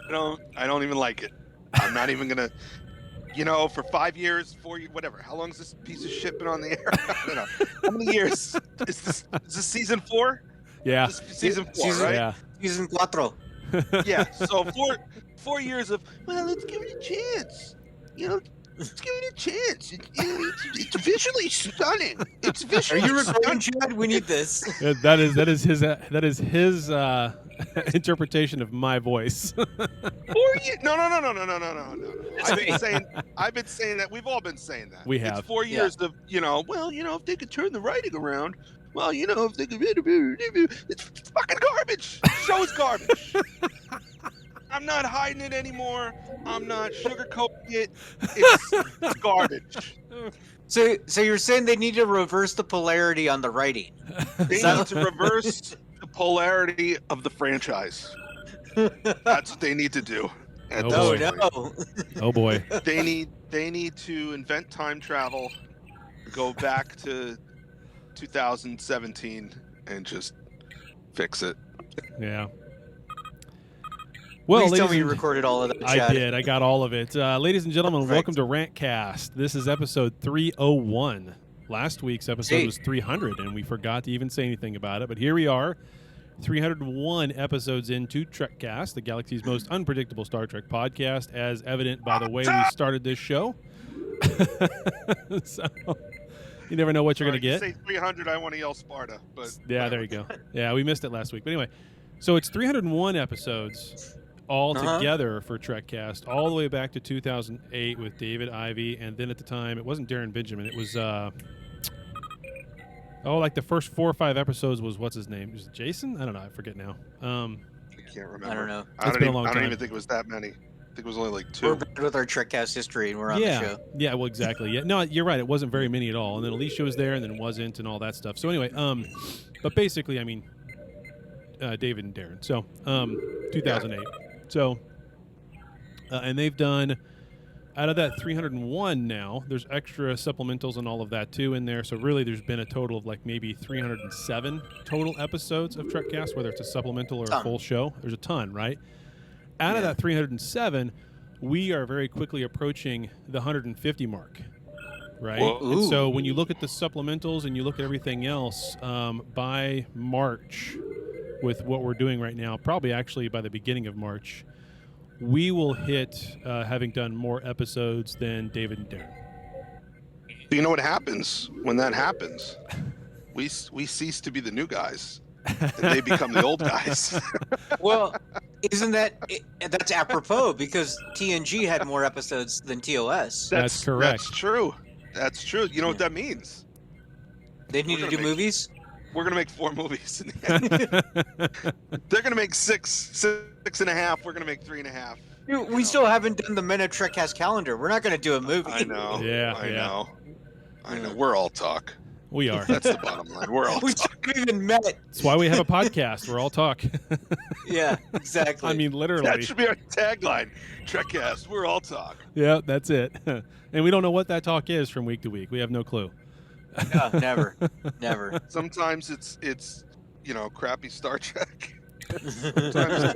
I don't even like it. I'm not even gonna. For 5 years, 4 years, whatever. How long has this piece of shit been on the air? I don't know. How many years is this? Is this season 4? Yeah. This season 4, right? Yeah. Season 4. Yeah. So 4 years of let's give it a chance. Let's give it a chance. It's visually stunning. It's Are visually you recording, stunning. Chad? We need this. That is his interpretation of my voice. 4 years? No. I've been saying that. We've all been saying that. We have. It's 4 years of if they could turn the writing around. Well, if they could, it's fucking garbage. The show is garbage. I'm not hiding it anymore. I'm not sugarcoating it. It's garbage. So you're saying they need to reverse the polarity on the writing? They need to reverse the polarity of the franchise. That's what they need to do. Oh no! Oh boy! They need to invent time travel, go back to 2017, and just fix it. Yeah. Well, Please tell me you recorded all of that, Chad. I did. I got all of it. Ladies and gentlemen, Perfect. welcome to Rantcast. This is episode 301. Last week's episode was 300, and we forgot to even say anything about it. But here we are, 301 episodes into Trekcast, the galaxy's most unpredictable Star Trek podcast, as evident by the way we started this show. So you never know what you're going to get. You say 300, I want to yell Sparta. But yeah, there you go. Yeah, we missed it last week. But anyway, so it's 301 episodes all together for Trekcast, all the way back to 2008 with David Ivey, and then at the time, it wasn't Darren Benjamin. It was, like the first 4 or 5 episodes was, what's his name? Was it Jason? I don't know. I forget now. I can't remember. I don't know. I been a long don't time. even think it was that many. I think it was only like 2. We're bad with our Trekcast history, and we're on the show. Yeah, well, exactly. Yeah, no, you're right. It wasn't very many at all. And then Alicia was there, and then wasn't, and all that stuff. So anyway, but basically, I mean, David and Darren. So, 2008. So, and they've done, out of that 301 now, there's extra supplementals and all of that too in there. So really there's been a total of like maybe 307 total episodes of Trekcast, whether it's a supplemental or a full show. There's a ton, right? Out of that 307, we are very quickly approaching the 150 mark, right? And so when you look at the supplementals and you look at everything else, by March, with what we're doing right now, probably actually by the beginning of March, we will hit having done more episodes than David and Darren. You know what happens when that happens? We cease to be the new guys, and they become the old guys. Well, isn't that's apropos because TNG had more episodes than TOS. That's correct. That's true. That's true. You know what that means? They need to do movies? We're going to make 4 movies in the end. They're going to make 6.5. We're going to make 3.5. Dude, we still haven't done the Minute Trekcast calendar. We're not going to do a movie. I know. I know. We're all talk. We are. That's the bottom line. We're all we talk. haven't even met. That's why we have a podcast. We're all talk. Yeah, exactly. I mean, literally. That should be our tagline. Trekcast. We're all talk. Yeah, that's it. And we don't know what that talk is from week to week. We have no clue. No, never. Sometimes it's crappy Star Trek. Sometimes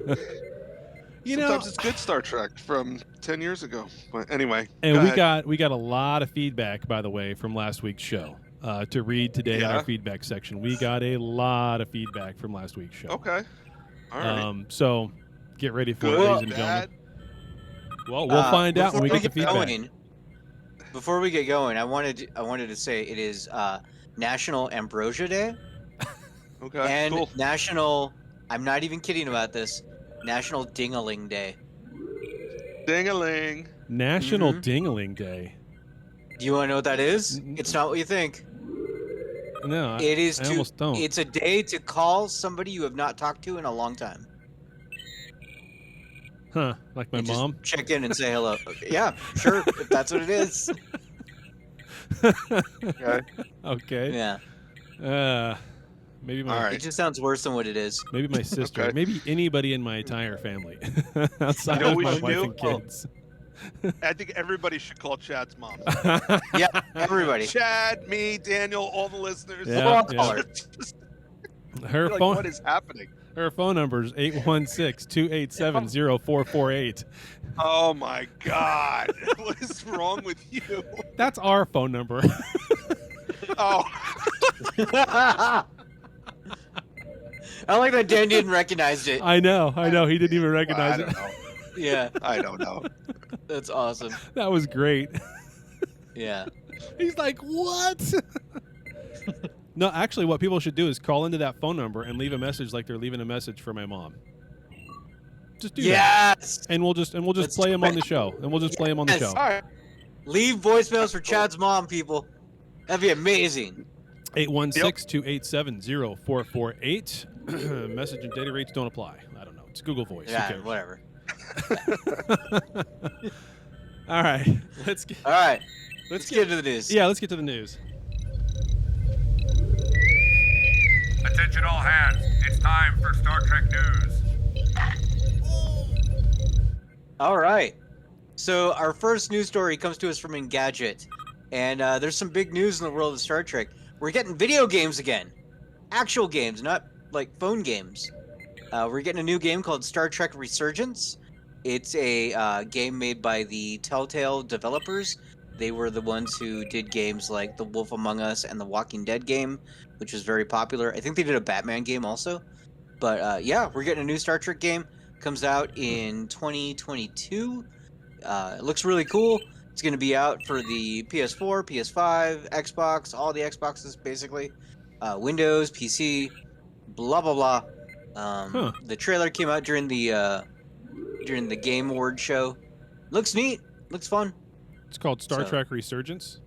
it's good Star Trek from 10 years ago. But anyway, and we got a lot of feedback, by the way, from last week's show to read today in our feedback section. We got a lot of feedback from last week's show. Okay, all right. So get ready for good, it, ladies and gentlemen. Well, we'll find out when we get the feedback. Before we get going, I wanted to say it is National Ambrosia Day. Okay, and cool. National, I'm not even kidding about this, National Ding-a-ling Day. Ding-a-ling. National Ding-a-ling Day. Do you want to know what that is? It's not what you think. No, it is. I almost don't. It's a day to call somebody you have not talked to in a long time. Huh, like my mom? Just check in and say hello. Yeah, sure, if that's what it is. Okay. Yeah. Maybe my. It just sounds worse than what it is. Maybe my sister. Okay. Maybe anybody in my entire family, outside of my wife and kids. I think everybody should call Chad's mom. Yeah, everybody. Chad, me, Daniel, all the listeners. Yeah, Her Her like, phone. what is happening? Her phone number is 816-287-0448. Oh my God! What is wrong with you? That's our phone number. Oh, I like that Dan didn't recognize it. I know. He didn't even recognize I it. don't know. Yeah, I don't know. that's awesome. That was great. Yeah. He's like, what? No, actually, what people should do is call into that phone number and leave a message like they're leaving a message for my mom. Just do that. Yes. And we'll just Let's play him do on it. the show. And we'll just play him on the Yes. show. All right. Leave voicemails for Chad's mom, people. That'd be amazing. 816-287-0448. Message and data rates don't apply. I don't know. It's Google Voice. Who Yeah, cares? whatever. All right. Let's get get into the news. Yeah, let's get to the news. Attention all hands. It's time for Star Trek news. All right. So our first news story comes to us from Engadget. And there's some big news in the world of Star Trek. We're getting video games again. Actual games, not like phone games. We're getting a new game called Star Trek Resurgence. It's a game made by the Telltale developers. They were the ones who did games like The Wolf Among Us and the Walking Dead game, which was very popular. I think they did a Batman game also. But yeah, we're getting a new Star Trek game. Comes out in 2022. It looks really cool. It's going to be out for the PS4, PS5, Xbox, all the Xboxes basically, Windows, PC, blah blah blah. The trailer came out during the Game Award show. Looks neat. Looks fun. It's called Star Trek Resurgence.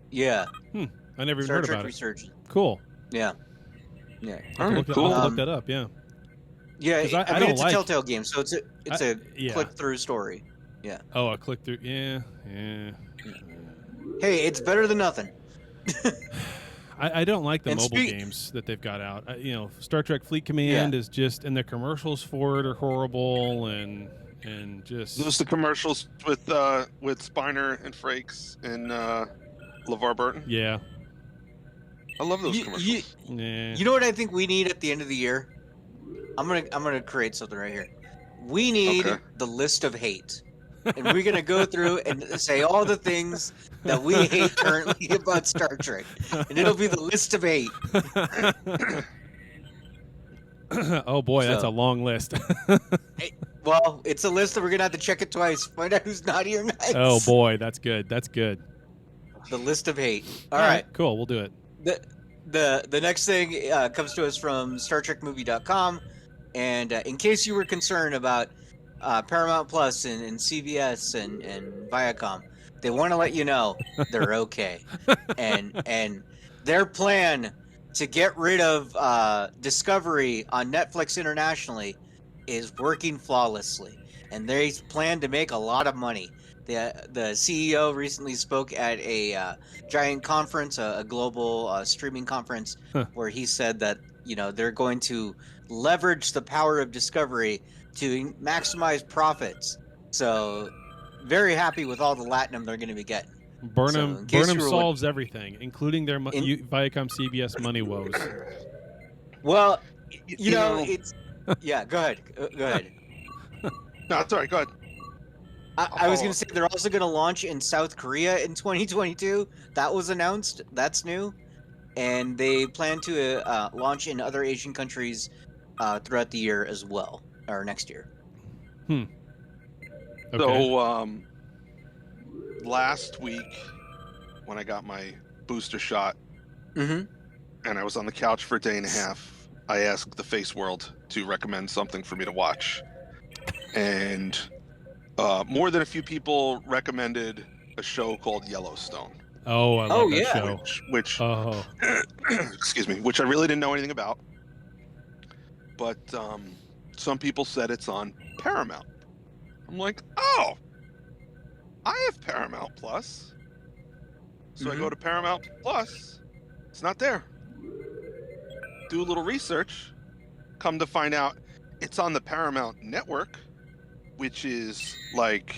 Yeah. I never even Star heard Trek about Resurgence. it. Cool. Yeah. Yeah. I'll have to look that up. Yeah. Yeah. 'Cause I mean, it's a Telltale game, so it's a yeah. click through story. Yeah. Oh, a click through. Yeah. Hey, it's better than nothing. I don't like the And mobile games that they've got out. Star Trek Fleet Command is just, and the commercials for it are horrible, and just Those the commercials with Spiner and Frakes and LeVar Burton. Yeah. I love those commercials. You know what I think we need at the end of the year? I'm gonna create something right here. We need the list of hate. And we're going to go through and say all the things that we hate currently about Star Trek. And it'll be the list of hate. Oh, boy, that's a long list. Well, it's a list that we're going to have to check it twice. Find out who's naughty or nice. Oh, boy, that's good. That's good. The list of hate. All right. Cool, we'll do it. The next thing comes to us from StarTrekMovie.com. And in case you were concerned about Paramount Plus and CBS and Viacom, they want to let you know they're okay. and their plan to get rid of Discovery on Netflix internationally is working flawlessly, and they plan to make a lot of money. The CEO recently spoke at a giant conference, a global streaming conference, where he said that they're going to leverage the power of Discovery to maximize profits. So, very happy with all the Latinum they're going to be getting. Burnham solves everything, including their Viacom CBS money woes. Well, it's... Yeah, go ahead. Go ahead. No, it's all right. Go ahead. I was going to say they're also going to launch in South Korea in 2022. That was announced. That's new. And they plan to launch in other Asian countries throughout the year as well, or next year. Okay. So, last week when I got my booster shot, and I was on the couch for a day and a half, I asked the Face World to recommend something for me to watch. And more than a few people recommended a show called Yellowstone. Oh, I love that show. Which excuse me, which I really didn't know anything about. But some people said it's on Paramount. I'm like, oh, I have Paramount Plus. So I go to Paramount Plus. It's not there. Do a little research. Come to find out it's on the Paramount Network, which is like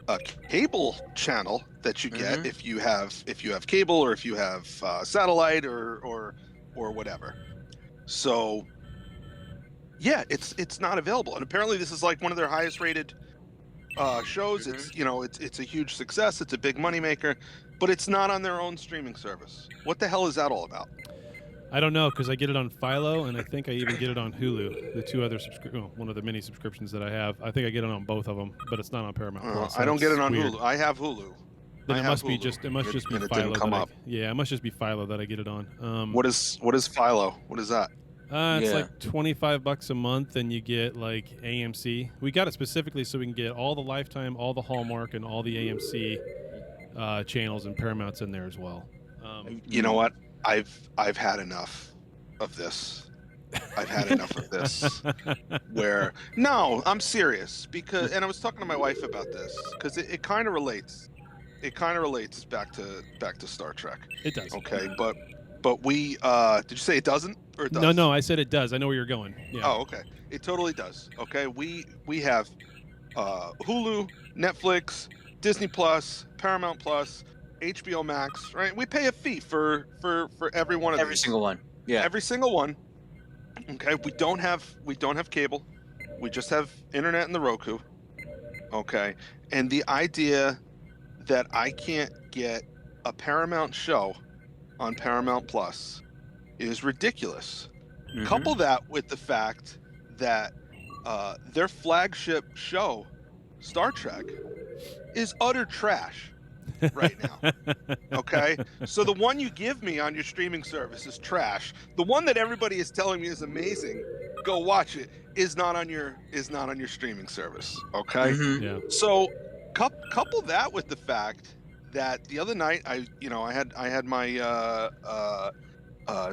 a cable channel that you get if you have cable, or if you have satellite or whatever. So Yeah, it's not available, and apparently this is like one of their highest rated shows. It's it's a huge success. It's a big moneymaker, but it's not on their own streaming service. What the hell is that all about? I don't know because I get it on Philo and I think I even get it on Hulu. The two other one of the many subscriptions that I have. I think I get it on both of them, but it's not on Paramount Plus. So I don't get it on weird. Hulu. I have Hulu. Then I it have must be Hulu, just be and it Philo didn't come that up. it must just be Philo that I get it on. What is Philo? What is that? It's Yeah. like $25 a month, and you get like AMC. We got it specifically so we can get all the Lifetime, all the Hallmark, and all the AMC channels, and Paramount's in there as well. You know what? I've had enough of this. I've had enough of this. Where no, I'm serious because, and I was talking to my wife about this because it kind of relates. It kind of relates back to Star Trek. It does. Okay, but we did you say it doesn't or it does? No, I said it does. I know where you're going. Yeah. Oh, okay. It totally does. Okay, we have Hulu, Netflix, Disney Plus, Paramount Plus, HBO Max. Right? We pay a fee for every one of Every these. single one. Yeah. Every single one. Okay, we don't have cable. We just have internet and the Roku. Okay, and the idea that I can't get a Paramount show on Paramount Plus is ridiculous. Mhm. Couple that with the fact that their flagship show, Star Trek, is utter trash right now. Okay, so the one you give me on your streaming service is trash. The one that everybody is telling me is amazing, go watch it, is not on your streaming service. Okay, Mhm. Yeah. so couple that with the fact that the other night I had my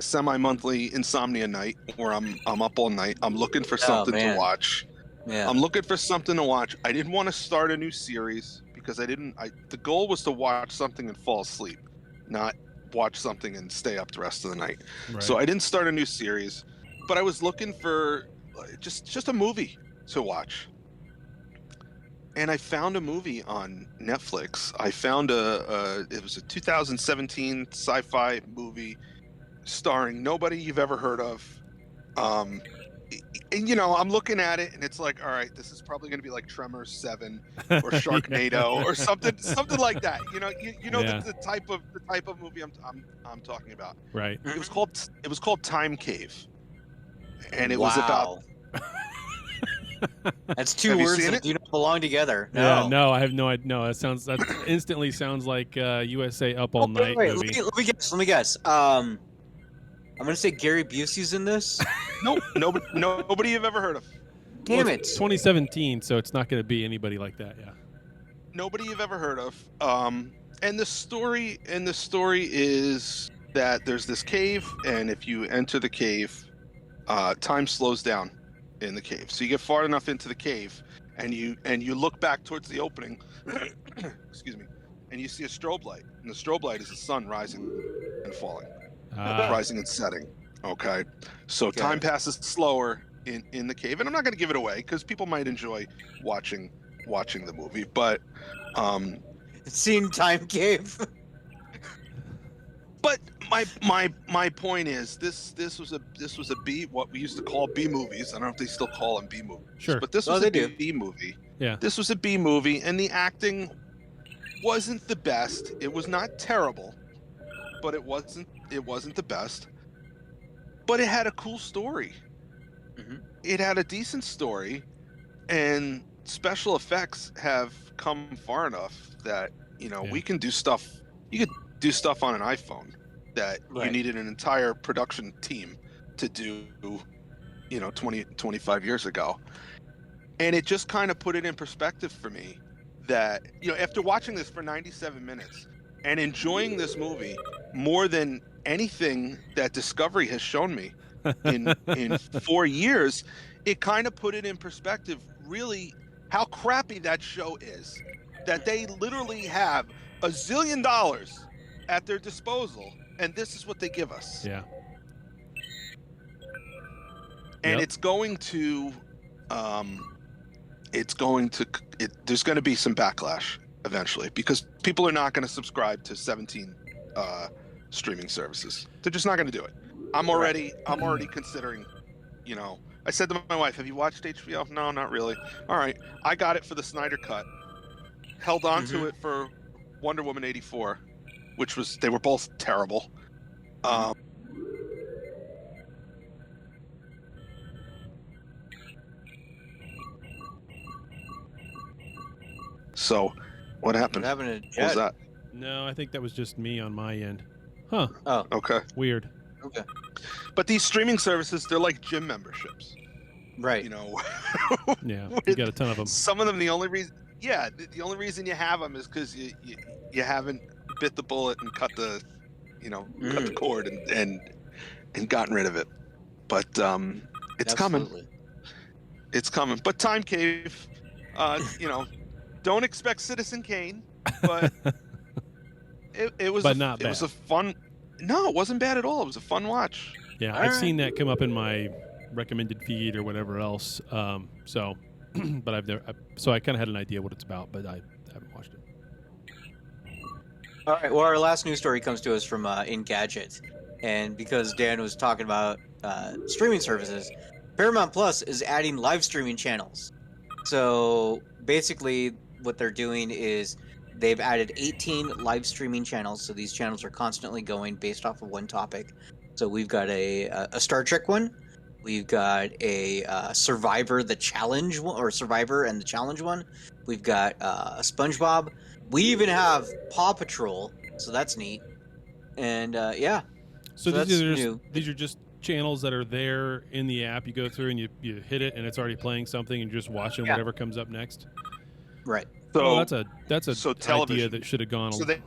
semi-monthly insomnia night where I'm up all night. I'm looking for something to man. watch. Yeah. I'm looking for something to watch. I didn't want to start a new series because the goal was to watch something and fall asleep, not watch something and stay up the rest of the night. Right. So I didn't start a new series, but I was looking for just a movie to watch. And I found a movie on Netflix. I found it was a 2017 sci-fi movie starring nobody you've ever heard of. And I'm looking at it and it's like, all right, this is probably going to be like Tremors 7 or Sharknado or something like that. Yeah. The type of movie I'm talking about. Right. It was called Time Cave. And it was about That's two Have you words seen that it? do not belong together. Yeah. No. No, I have no idea. No, that instantly sounds like USA Up All Night Wait, movie. let me guess. I'm gonna say Gary Busey's in this. nope, nobody you've ever heard of. Damn Well, it. it's 2017, so it's not going to be anybody like that. Yeah. Nobody you've ever heard of. And the story is that there's this cave, and if you enter the cave, time slows down in the cave. So you get far enough into the cave, and you look back towards the opening, excuse me, and you see a strobe light, and the strobe light is the sun rising and falling, rising and setting. Okay, so Got time it. passes slower in the cave, and I'm not going to give it away because people might enjoy watching the movie, but Seen Time Cave. But my point is this was a B, what we used to call B movies. I don't know if they still call them B movies. Sure. But this Oh, was they a do. B movie. Yeah. This was a B movie, and the acting wasn't the best. It was not terrible, but it wasn't the best. But it had a cool story. Mhm. It had a decent story, and special effects have come far enough that Yeah. we can do stuff. You could do stuff on an iPhone that you Right. needed an entire production team to do 25 years ago. And it just kind of put it in perspective for me that after watching this for 97 minutes and enjoying this movie more than anything that Discovery has shown me in 4 years, it kind of put it in perspective really how crappy that show is, that they literally have $1 zillion at their disposal, and this is what they give us. Yeah. And Yep. there's going to be some backlash eventually because people are not going to subscribe to 17 streaming services. They're just not going to do it. I'm already considering I said to my wife, "Have you watched HBO?" No, not really. All right, I got it for the Snyder Cut. Held on to it for Wonder Woman 84, which was they were both terrible. So, what happened? What happened to What was Jed? that? No, I think that was just me on my end. Huh. Oh, Okay. Weird. okay. But these streaming services, they're like gym memberships. Right. You know, Yeah, you with got a ton of them. some of them, the only reason, the only reason you have them is because you haven't bit the bullet and cut the, cut the cord and gotten rid of it. But it's coming. Absolutely. It's coming. But Time Cave, don't expect Citizen Kane, but it was. But not It bad. was a fun. No, it wasn't bad at all. It was a fun watch. Yeah, All I've right. seen that come up in my recommended feed or whatever else. So, but I've never. So I kind of had an idea what it's about, but I haven't watched it. All right. Well, our last news story comes to us from Engadget, and because Dan was talking about streaming services, Paramount Plus is adding live streaming channels. So basically, what they're doing is they've added 18 live streaming channels. So these channels are constantly going based off of one topic. So we've got a Star Trek one. We've got a Survivor the Challenge one, or Survivor and the Challenge one. We've got a SpongeBob. We even have Paw Patrol, so that's neat. And yeah, So So these that's are new. these are just channels that are there in the app. You go through and you hit it, and it's already playing something, and you're just watching Yeah. whatever comes up next. right. So That's a so idea television. that should have gone. So they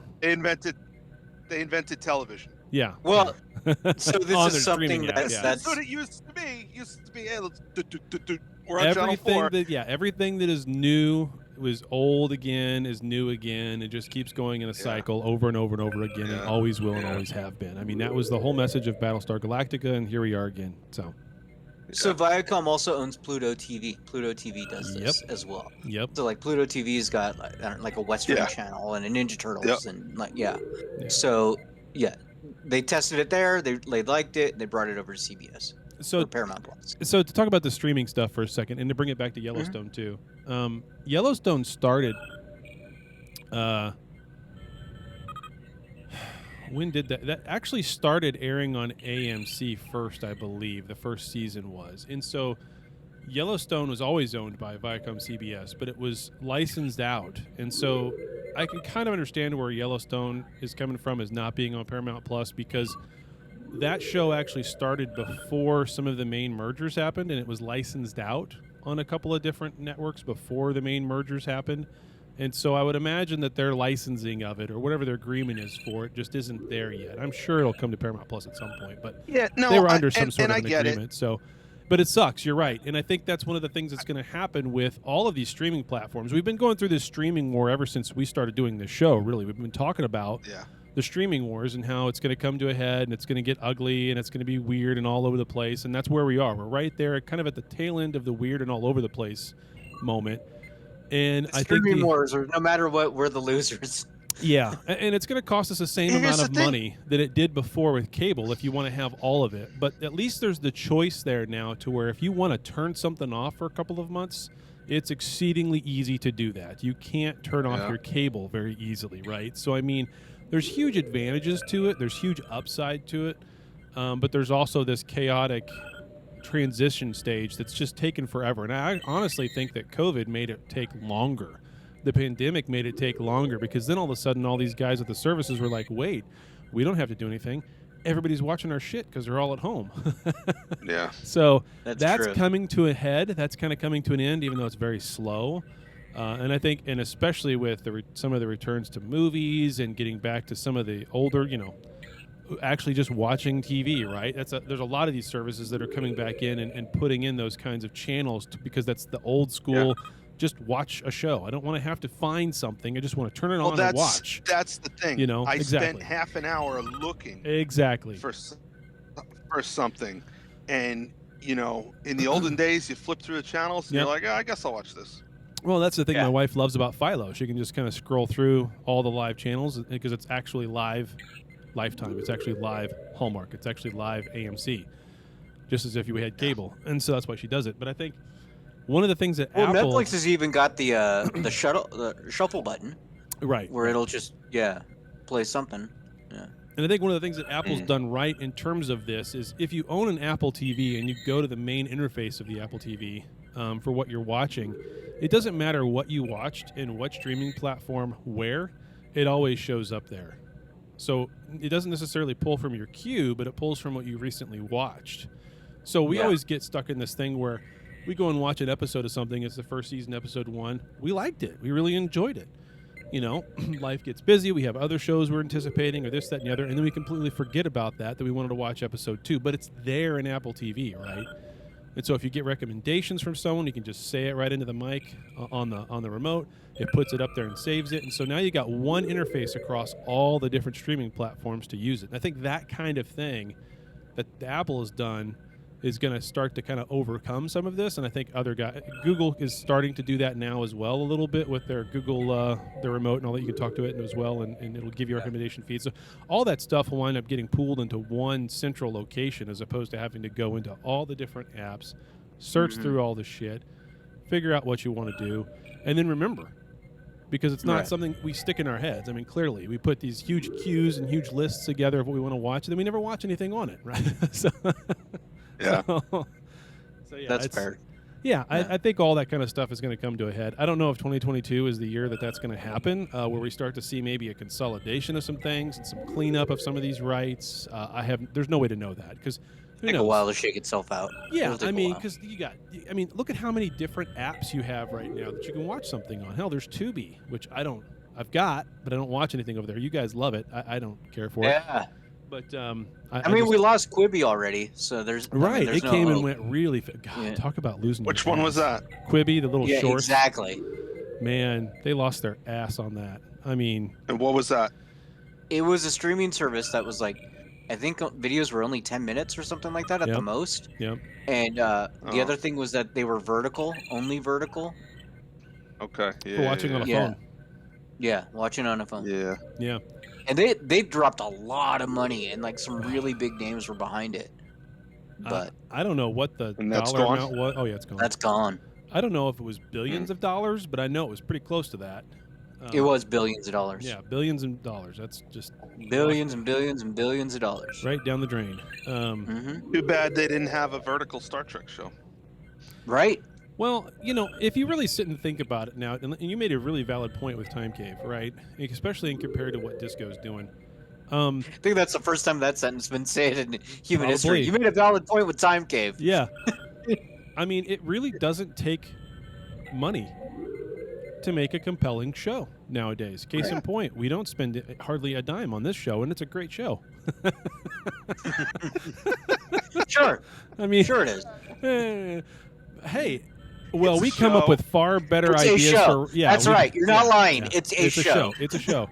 invented television. yeah. Well, yeah. So this On is their something streaming app, that's yeah. that's That's what it used to be. Hey, let's we're on channel 4. Everything that is new was old again, is new again. It just keeps going in a Yeah. cycle over and over and over again, and Yeah. always will and Yeah. always have been. I mean, that was the whole message of Battlestar Galactica, and here we are again. So, So Viacom also owns Pluto TV. Pluto TV does this as well. yep. So like Pluto TV's got like a Western Yeah. channel and a Ninja Turtles Yep. and Yeah. So yeah, they tested it there. They liked it. They brought it over to CBS So, or Paramount Plus. so to talk about the streaming stuff for a second, and to bring it back to Yellowstone too. Yellowstone started. When did that? That actually started airing on AMC first, I believe. The first season was, and so Yellowstone was always owned by Viacom CBS, but it was licensed out, and so I can kind of understand where Yellowstone is coming from as not being on Paramount Plus, because that show actually started before some of the main mergers happened, and it was licensed out on a couple of different networks before the main mergers happened. And so I would imagine that their licensing of it, or whatever their agreement is for it, just isn't there yet. I'm sure it'll come to Paramount Plus at some point, but Yeah, no, they were under some sort and of I an get agreement. So, but it sucks. You're right, and I think that's one of the things that's going to happen with all of these streaming platforms. We've been going through this streaming war ever since we started doing this show. Really, we've been talking about Yeah. the streaming wars and how it's going to come to a head, and it's going to get ugly, and it's going to be weird and all over the place. And that's where we are. We're right there, kind of at the tail end of the weird and all over the place moment. And I think Streaming wars, or no matter what, we're the losers. yeah, and it's going to cost us the same Here's amount the of thing. money that it did before with cable if you want to have all of it. But at least there's the choice there now to where if you want to turn something off for a couple of months, it's exceedingly easy to do that. You can't turn off Yeah. your cable very easily, right? So, I mean, there's huge advantages to it. There's huge upside to it. But there's also this chaotic transition stage that's just taken forever. And I honestly think that COVID made it take longer. The pandemic made it take longer, because then all of a sudden all these guys at the services were like, wait, we don't have to do anything. Everybody's watching our shit because they're all at home. Yeah. So That's true. coming to a head. That's kind of coming to an end, even though it's very slow. And I think, and especially with some of the returns to movies and getting back to some of the older, actually just watching TV, right? There's a lot of these services that are coming back in and putting in those kinds of channels because that's the old school. Just watch a show. I don't want to have to find something. I just want to turn it on and watch. That's the thing. I exactly. spent half an hour looking Exactly. for something, and in the olden days, you flip through the channels, and Yep. you're like, I guess I'll watch this. Well, that's the thing Yeah. my wife loves about Philo. She can just kind of scroll through all the live channels because it's actually live Lifetime. It's actually live Hallmark. It's actually live AMC. just as if we had cable, and so that's why she does it. But I think one of the things that Well, Apple, Netflix has even got the shuffle button right, where it'll just play something. and I think one of the things that Apple's done right in terms of this is if you own an Apple TV and you go to the main interface of the Apple TV for what you're watching, it doesn't matter what you watched and what streaming platform where, it always shows up there. So it doesn't necessarily pull from your queue, but it pulls from what you recently watched. So we always get stuck in this thing where we go and watch an episode of something. It's the first season, episode 1. We liked it. We really enjoyed it. You know, life gets busy. We have other shows we're anticipating or this, that, and the other. And then we completely forget about that we wanted to watch episode 2. But it's there in Apple TV, right? And so if you get recommendations from someone, you can just say it right into the mic on the remote. It puts it up there and saves it. And so now you got one interface across all the different streaming platforms to use it. And I think that kind of thing that Apple has done is going to start to kind of overcome some of this. And I think Google is starting to do that now as well a little bit with their Google, their remote and all that. You can talk to it as well, and it'll give you a recommendation feed. So all that stuff will wind up getting pooled into one central location as opposed to having to go into all the different apps, search through all the shit, figure out what you want to do, and then remember. Because it's not something we stick in our heads. I mean, clearly, we put these huge queues and huge lists together of what we want to watch, and then we never watch anything on it, right? So That's fair. Yeah, I think all that kind of stuff is going to come to a head. I don't know if 2022 is the year that's going to happen, where we start to see maybe a consolidation of some things and some cleanup of some of these rights. There's no way to know that because Take a while to shake itself out. Yeah, I mean, because look at how many different apps you have right now that you can watch something on. Hell, there's Tubi, which I've got, but I don't watch anything over there. You guys love it. I don't care for it. Yeah. But we lost Quibi already, so there's it no came hope. and went really fast. God, talk about losing. Which one was that? Quibi, the little shorts. Exactly. Man, they lost their ass on that. I mean, and what was that? It was a streaming service that was like, I think videos were only 10 minutes or something like that at the most. Yep. And the other thing was that they were only vertical. Okay. For watching on a phone. Yeah, watching on a phone. Yeah. Yeah. And they dropped a lot of money, and like some really big names were behind it. But I don't know what the that's dollar gone? amount was. Oh yeah, it's gone. That's gone. I don't know if it was billions of dollars, but I know it was pretty close to that. It was billions of dollars. Yeah, billions of dollars. That's just billions and billions and billions of dollars. Right down the drain. Too bad they didn't have a vertical Star Trek show. Right. Well, if you really sit and think about it now, and you made a really valid point with Time Cave, right? Especially in compared to what Disco's doing. I think that's the first time that sentence has been said in human Probably. history. You made a valid point with Time Cave. Yeah. I mean, it really doesn't take money to make a compelling show nowadays. Case in point, we don't spend hardly a dime on this show, and it's a great show. Sure. I mean, sure it is. Hey, well, It's a we come up show. with far better It's ideas a show. for. Yeah, That's right. You're not lying. yeah. It's a show. It's a show.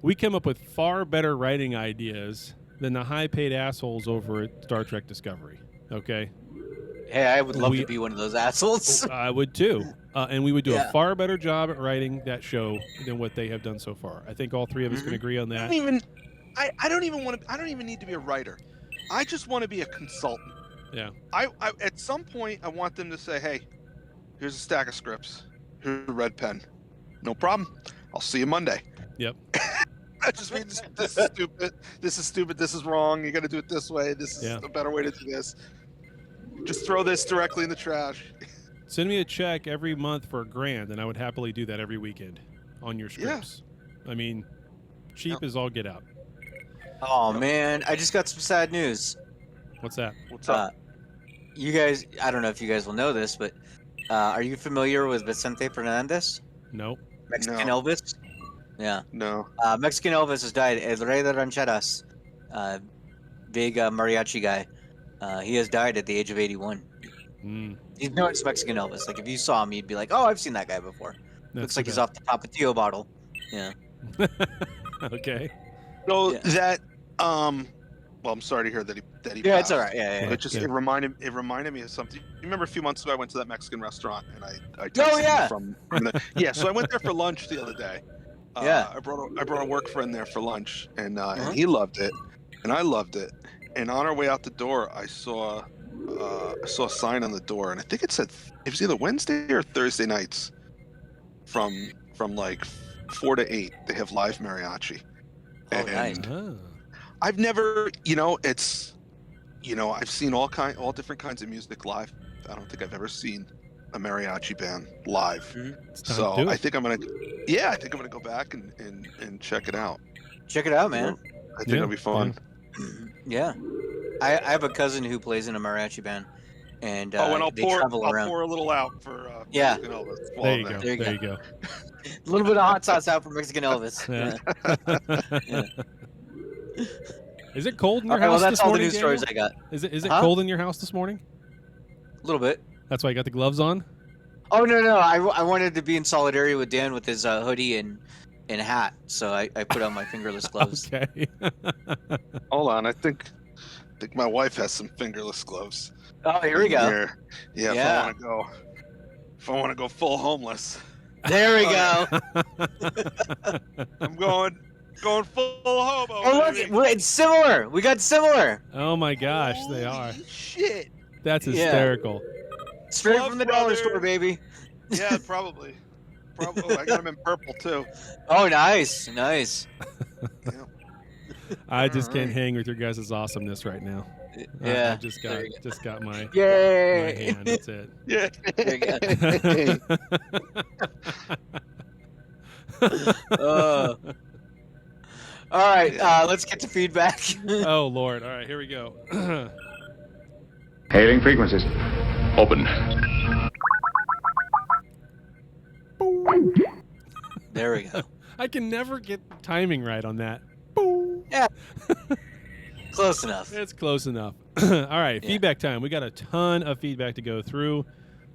We come up with far better writing ideas than the high-paid assholes over at Star Trek Discovery. Okay. Hey, I would love to be one of those assholes. I would too, and we would do Yeah. a far better job at writing that show than what they have done so far. I think all three of us can agree on that. I don't even need to be a writer. I just want to be a consultant. Yeah. I at some point I want them to say, hey, here's a stack of scripts. Here's a red pen. No problem. I'll see you Monday. Yep. I just mean this is stupid. This is stupid. This is wrong. You got to do it this way. This is a better way to do this. Just throw this directly in the trash. Send me a check every month for $1,000, and I would happily do that every weekend on your scripts. I mean, cheap as all get out. Oh man, I just got some sad news. What's that? What's up? You guys, I don't know if you guys will know this, but are you familiar with Vicente Fernandez? Nope. Mexican No. Elvis? Yeah. No. Mexican Elvis has died. El Rey de Rancheras. Big mariachi guy. He has died at the age of 81. He's known as Mexican Elvis. Like, if you saw him, you'd be like, oh, I've seen that guy before. Looks like he's off the Tapatio bottle. Yeah. Okay. So that well, I'm sorry to hear that he Yeah, passed. it's all right. Yeah. It reminded me of something. You remember a few months ago I went to that Mexican restaurant and I Oh, texted yeah. you from the, so I went there for lunch the other day. I brought a work friend there for lunch and he loved it and I loved it. And on our way out the door I saw I saw a sign on the door, and I think it said it was either Wednesday or Thursday nights from like 4 to 8. They have live mariachi. Oh, And nice. Ah. I've never, it's, I've seen all different kinds of music live. I don't think I've ever seen a mariachi band live. It's time So to do I it. think I'm gonna go back and check it out. Check it out, man. I think it'll be fun. Yeah. I have a cousin who plays in a mariachi band, and And I'll they pour travel around. a little out for Yeah. Mexican Elvis while There I'm you go. There you There you go. A little bit of hot sauce out for Mexican Elvis. Yeah. Is it cold in your Okay, well, house that's this all the morning, news stories Daniel? I got. Is it Huh? cold in your house this morning? A little bit. That's why you got the gloves on? Oh no! I wanted to be in solidarity with Dan with his hoodie and hat, so I put on my fingerless gloves. Okay. Hold on, I think my wife has some fingerless gloves. Oh, here we go. Here. Yeah, Yeah. if I want to go full homeless, There we Oh, go. I'm going full homo. Oh look, baby. it's similar. We got similar. Oh my gosh, they are. Holy shit. That's Yeah. hysterical. Straight Love from the dollar brother. store, baby. Yeah, probably. Probably. I got them in purple too. Oh, nice. Nice. Yeah. I just can't Alright. hang with your guys' awesomeness right now. Yeah. I just there got my Yay. hand. That's it. Yeah. There you go. All right, let's get to feedback. Oh Lord! All right, here we go. Hailing frequencies. Open. There we go. I can never get the timing right on that. Close enough. It's close enough. All right, Yeah. feedback time. We got a ton of feedback to go through.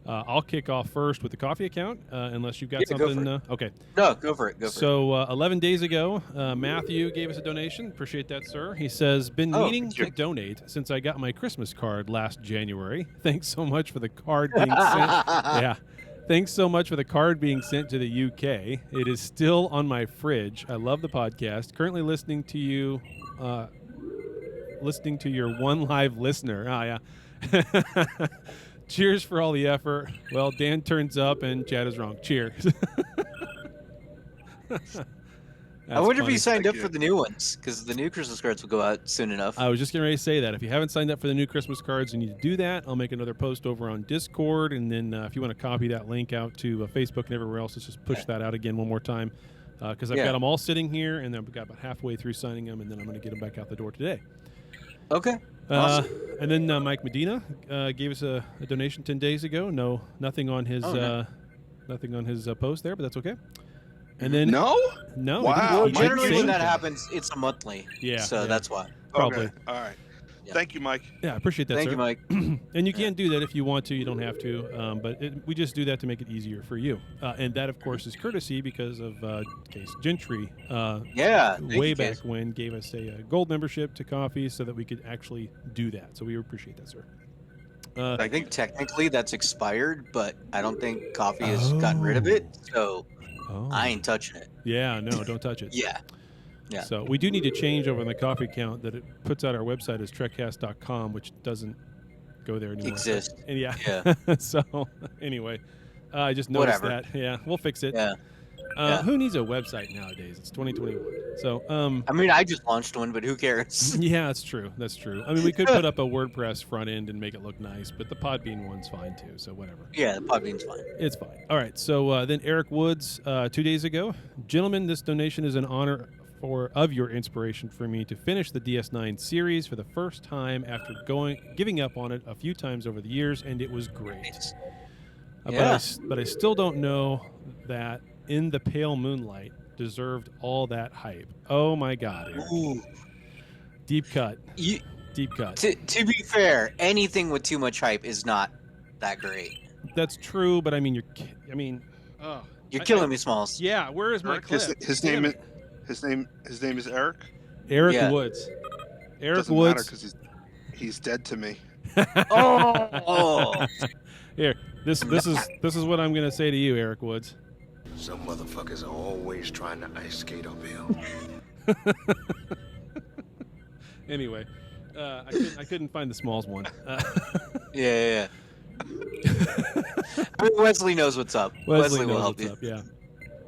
I'll kick off first with the coffee account, unless you've got Yeah, go something. for Okay. No, go for it. Go for it. So 11 days ago, Matthew gave us a donation. Appreciate that, sir. He says, been Oh, meaning thank you. to donate since I got my Christmas card last January. Thanks so much for the card being sent. Yeah. Thanks so much for the card being sent to the UK. It is still on my fridge. I love the podcast. Currently listening to you, listening to your one live listener. Oh, yeah. Cheers for all the effort. Well, Dan turns up and Chad is wrong. Cheers. I wonder if funny. he signed Thank up you. for the new ones, because the new Christmas cards will go out soon enough. I was just getting ready to say that. If you haven't signed up for the new Christmas cards, you need to do that. I'll make another post over on Discord, and then if you want to copy that link out to Facebook and everywhere else, let's just push that out again one more time. Because I've Yeah. got them all sitting here, and then I've got about halfway through signing them, and then I'm going to get them back out the door today. Okay. Awesome. And then Mike Medina gave us a donation 10 days ago. Nothing on his nothing on his post there, but that's okay. And then No? no, Wow. he didn't- Well, he didn't generally say when that anything. happens, it's a monthly. Yeah, So yeah. that's why. Probably. Okay. All right. Yeah. Thank you, Mike. Yeah, I appreciate that, Thank sir. you, Mike. And you can do that if you want to. You don't have to. But we just do that to make it easier for you. And that, of course, is courtesy because of Case Gentry. Yeah. thank Way you, back Case. when gave us a gold membership to coffee so that we could actually do that. So we appreciate that, sir. I think technically that's expired, but I don't think coffee has gotten rid of it, so Oh. I ain't touching it. Yeah, no, don't touch it. Yeah. Yeah. So we do need to change over on the coffee account that it puts out our website as trekcast.com, which doesn't go there anymore. Exist. And yeah. Yeah. So anyway, I just noticed Whatever. that. Yeah, we'll fix it. Yeah. Yeah. Who needs a website nowadays? It's 2021. So I mean, I just launched one, but who cares? yeah, that's true. That's true. I mean, we could put up a WordPress front end and make it look nice, but the Podbean one's fine too. So whatever. Yeah, the Podbean's fine. It's fine. All right. So then Eric Woods, 2 days ago, gentlemen, this donation is in honor of your inspiration for me to finish the DS9 series for the first time after giving up on it a few times over the years, and it was great. Yeah. But I still don't know that In the Pale Moonlight deserved all that hype. Oh my God, Eric. Ooh. Deep cut. You, Deep cut. to be fair, anything with too much hype is not that great. That's true, but I mean, oh, You're killing me, Smalls. Yeah, where is my Eric, clip? his Damn name it. his name is Eric. Eric Yeah. Woods. Eric Doesn't matter Woods. because he's dead to me. Oh. Here, this is what I'm gonna say to you, Eric Woods. Some motherfuckers are always trying to ice skate uphill. Anyway, I couldn't find the Smalls one. Yeah. I mean, Wesley knows what's up. Wesley will knows help what's you. up. Yeah.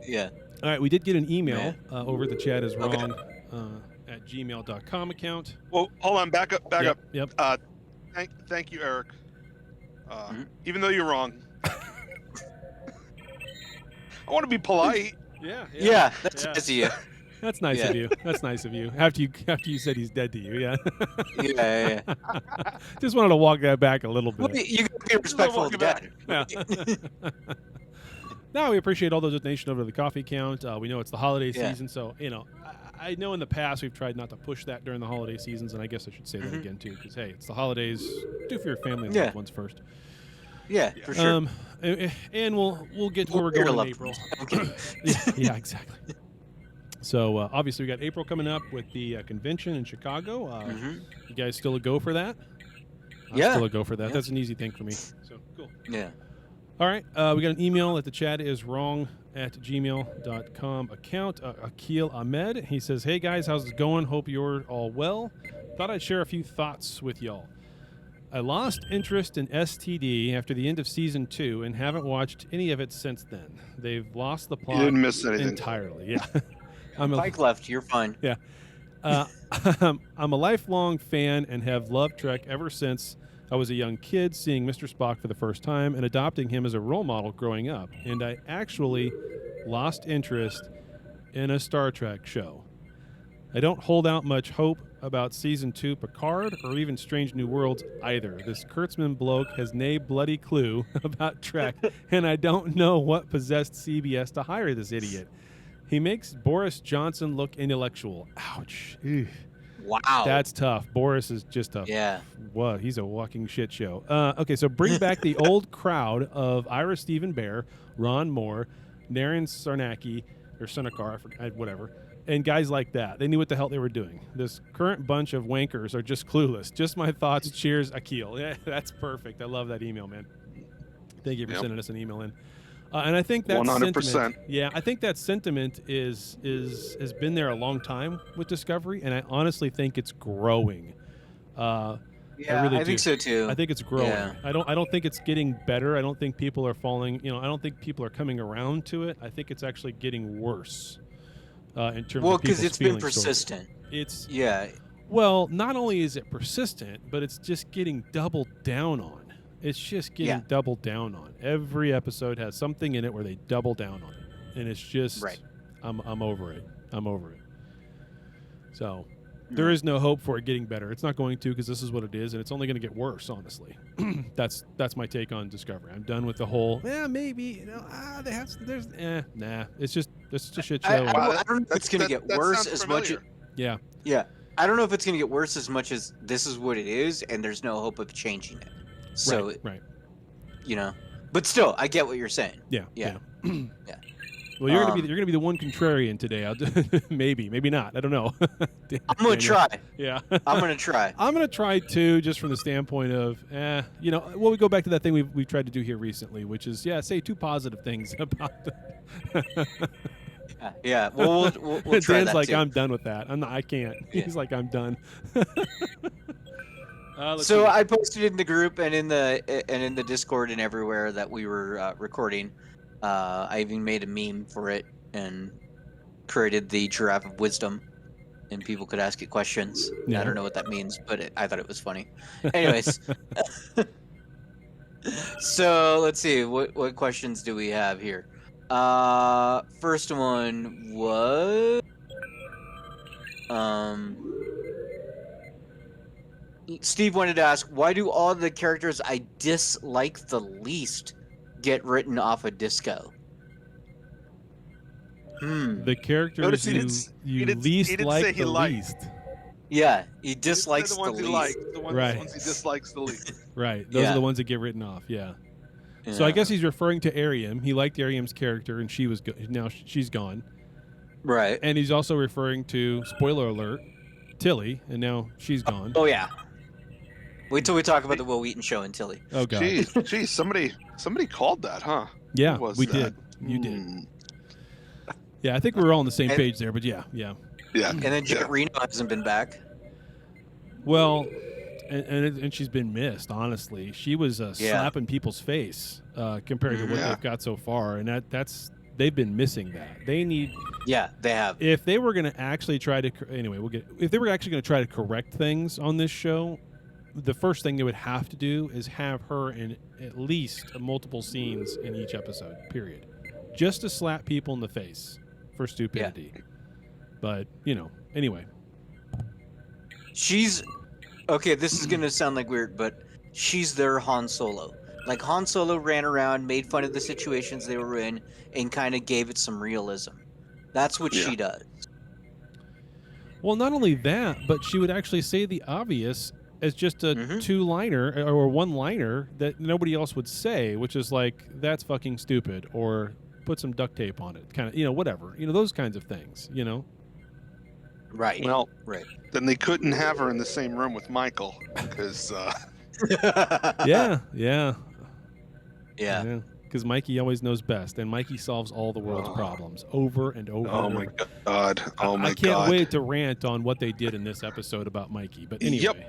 Yeah. All right, we did get an email Yeah. over at the chat is Okay. wrong at gmail.com account. Well, hold on, back up. Yep. Thank you, Eric. Mhm. Even though you're wrong, I want to be polite. Yeah, that's nice of you. That's nice Yeah. of you. That's nice of you. After you said he's dead to you, yeah. Yeah. Just wanted to walk that back a little Well, bit. you gotta be respectful of the dead. Yeah. No, we appreciate all those donations over to the coffee account. We know it's the holiday Yeah. season, so I know in the past we've tried not to push that during the holiday seasons, and I guess I should say that Mhm. again too, because hey, it's the holidays. Do for your family and Yeah. loved ones first. Yeah, for sure. And we'll get to where we're Your going in loved April. ones. I'm kidding. Yeah, exactly. So obviously we got April coming up with the convention in Chicago. Mhm. You guys still a go for that? I'm Yeah. still a go for that. Yeah. That's an easy thing for me. So cool. Yeah. All right, we got an email that the chat is wrong at gmail.com account. Akil Ahmed. He says, "Hey guys, how's it going? Hope you're all well. Thought I'd share a few thoughts with y'all. I lost interest in STD after the end of season 2 and haven't watched any of it since then. They've lost the You plot didn't miss anything. entirely." Yeah. I'm a, Pike left. You're fine. I'm a lifelong fan and have loved Trek ever since I was a young kid, seeing Mr. Spock for the first time and adopting him as a role model growing up. And I actually lost interest in a Star Trek show. I don't hold out much hope about season 2 Picard or even Strange New Worlds either. This Kurtzman bloke has nae bloody clue about Trek, and I don't know what possessed CBS to hire this idiot. He makes Boris Johnson look intellectual. Ouch. Eugh. Wow. That's tough. Boris is just a Yeah. what? He's a walking shit show. Okay, so bring back the old crowd of Ira Stephen Bear, Ron Moore, Naren Sarnaki, or Sunakar, whatever, and guys like that. They knew what the hell they were doing. This current bunch of wankers are just clueless. Just my thoughts. Cheers, Akil. Yeah, that's perfect. I love that email, man. Thank you for sending us an email in. And I think that 100%. sentiment, yeah, I think that sentiment has been there a long time with Discovery, and I honestly think it's growing. Yeah, really I think do. so too. I think it's growing. Yeah. I don't think it's getting better. I don't think people are falling. I don't think people are coming around to it. I think it's actually getting worse. In terms Well, of because people's it's been feelings towards it. persistent. It's Yeah. well, not only is it persistent, but it's just getting doubled down on. It's just getting Yeah. doubled down on. Every episode has something in it where they double down on it, and it's just Right. I'm over it. I'm over it. So there is no hope for it getting better. It's not going to, because this is what it is, and it's only going to get worse. Honestly, that's my take on Discovery. I'm done with the whole. Maybe nah. It's just a shit show. I and- don't know if it's going to get worse sounds as much. familiar. yeah. Yeah. I don't know if it's going to get worse as much as this is what it is, and there's no hope of changing it. So, right. But still, I get what you're saying. Yeah. Yeah. Yeah. Well, you're gonna be the one contrarian today. I'll maybe not. I don't know. I'm going to try. Yeah. I'm going to try. I'm gonna try too, just from the standpoint of, we go back to that thing we've tried to do here recently, which is, say 2 positive things about. Yeah. Well, we'll try Dan's that like, too. I'm done with that. I can't. Yeah. He's like, I'm done. Let's So see. I posted in the group and in the Discord and everywhere that we were recording. I even made a meme for it and created the Giraffe of Wisdom, and people could ask it questions. Yeah. I don't know what that means, but I thought it was funny. Anyways, so let's see what questions do we have here. First one was Steve wanted to ask, why do all the characters I dislike the least get written off a disco? The characters Notice he you didn't- least he didn't like say he the liked. least. Yeah, he These are dislikes the ones the he least. likes. The Right. ones he dislikes the least. Right. Those Yeah. are the ones that get written off. Yeah. So I Yeah. guess he's referring to Ariam. He liked Ariam's character, and she was now she's gone. Right. And he's also referring to, spoiler alert, Tilly, and now she's gone. Oh yeah. Wait till we talk about the Will Wheaton show and Tilly. Oh god. Jeez, somebody called that, huh? Yeah, Who was we that? did. You did. Hmm. Yeah, I think we were all on the same And- page there, but yeah. Yeah. And then Jet Reno hasn't been back. Well, and she's been missed. Honestly, she was slapping people's face compared to what they've got so far, and that's they've been missing that. They need. Yeah, they have. If they were going to actually try to if they were actually going to try to correct things on this show, the first thing they would have to do is have her in at least multiple scenes in each episode. Period. Just to slap people in the face for stupidity. Yeah. But anyway. She's okay. This is gonna sound like weird, but she's their Han Solo. Like Han Solo ran around, made fun of the situations they were in, and kind of gave it some realism. That's what she does. Well, not only that, but she would actually say the obvious as just a two-liner or one-liner that nobody else would say, which is like, that's fucking stupid, or put some duct tape on it, kind of, whatever, those kinds of things, Right. Well, right. Then they couldn't have her in the same room with Michael because. Yeah. Because Mikey always knows best, and Mikey solves all the world's problems over and over. Oh my god! Oh my god! I can't wait to rant on what they did in this episode about Mikey. But anyway,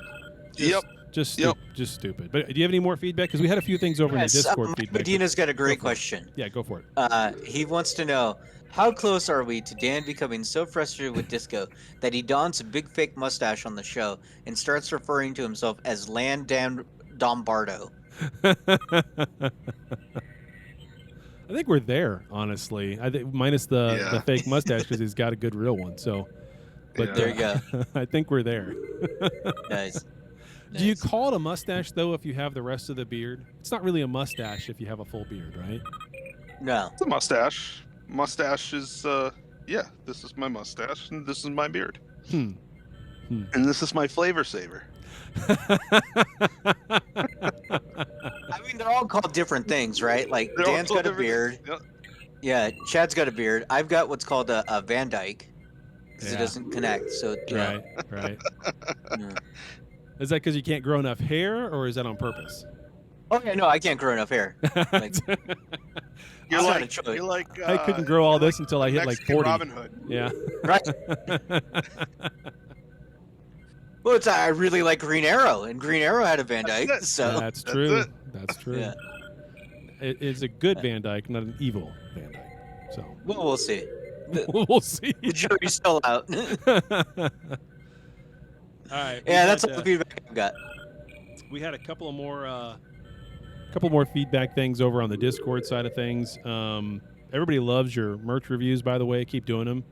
just stupid. But do you have any more feedback? Because we had a few things over in the Discord feedback. Medina's got a great question. Yeah, go for it. He wants to know, how close are we to Dan becoming so frustrated with disco that he dons a big fake mustache on the show and starts referring to himself as Land Dan Dombardo? I think we're there, honestly. I think minus the fake mustache because he's got a good real one. So, but there you go. I think we're there. Nice. Do you call it a mustache though if you have the rest of the beard? It's not really a mustache if you have a full beard, right? No. It's a mustache. Mustache is this is my mustache and this is my beard. And this is my flavor saver. I mean, they're all called different things, right? Like Dan's got a beard. Yep. Yeah, Chad's got a beard. I've got what's called a Van Dyke because it doesn't connect. So right. Is that because you can't grow enough hair, or is that on purpose? Oh yeah, no, I can't grow enough hair. Like, you're like I couldn't grow all this until I hit like 40. Robin Hood. Yeah. Right. Well, I really like Green Arrow, and Green Arrow had a Van Dyke. So that's true. That's true. Yeah. It's a good Van Dyke, not an evil Van Dyke. So well, we'll see. We'll see. The jury's still out. All right. Yeah, that's all the feedback I've got. We had a couple more feedback things over on the Discord side of things. Everybody loves your merch reviews, by the way. Keep doing them.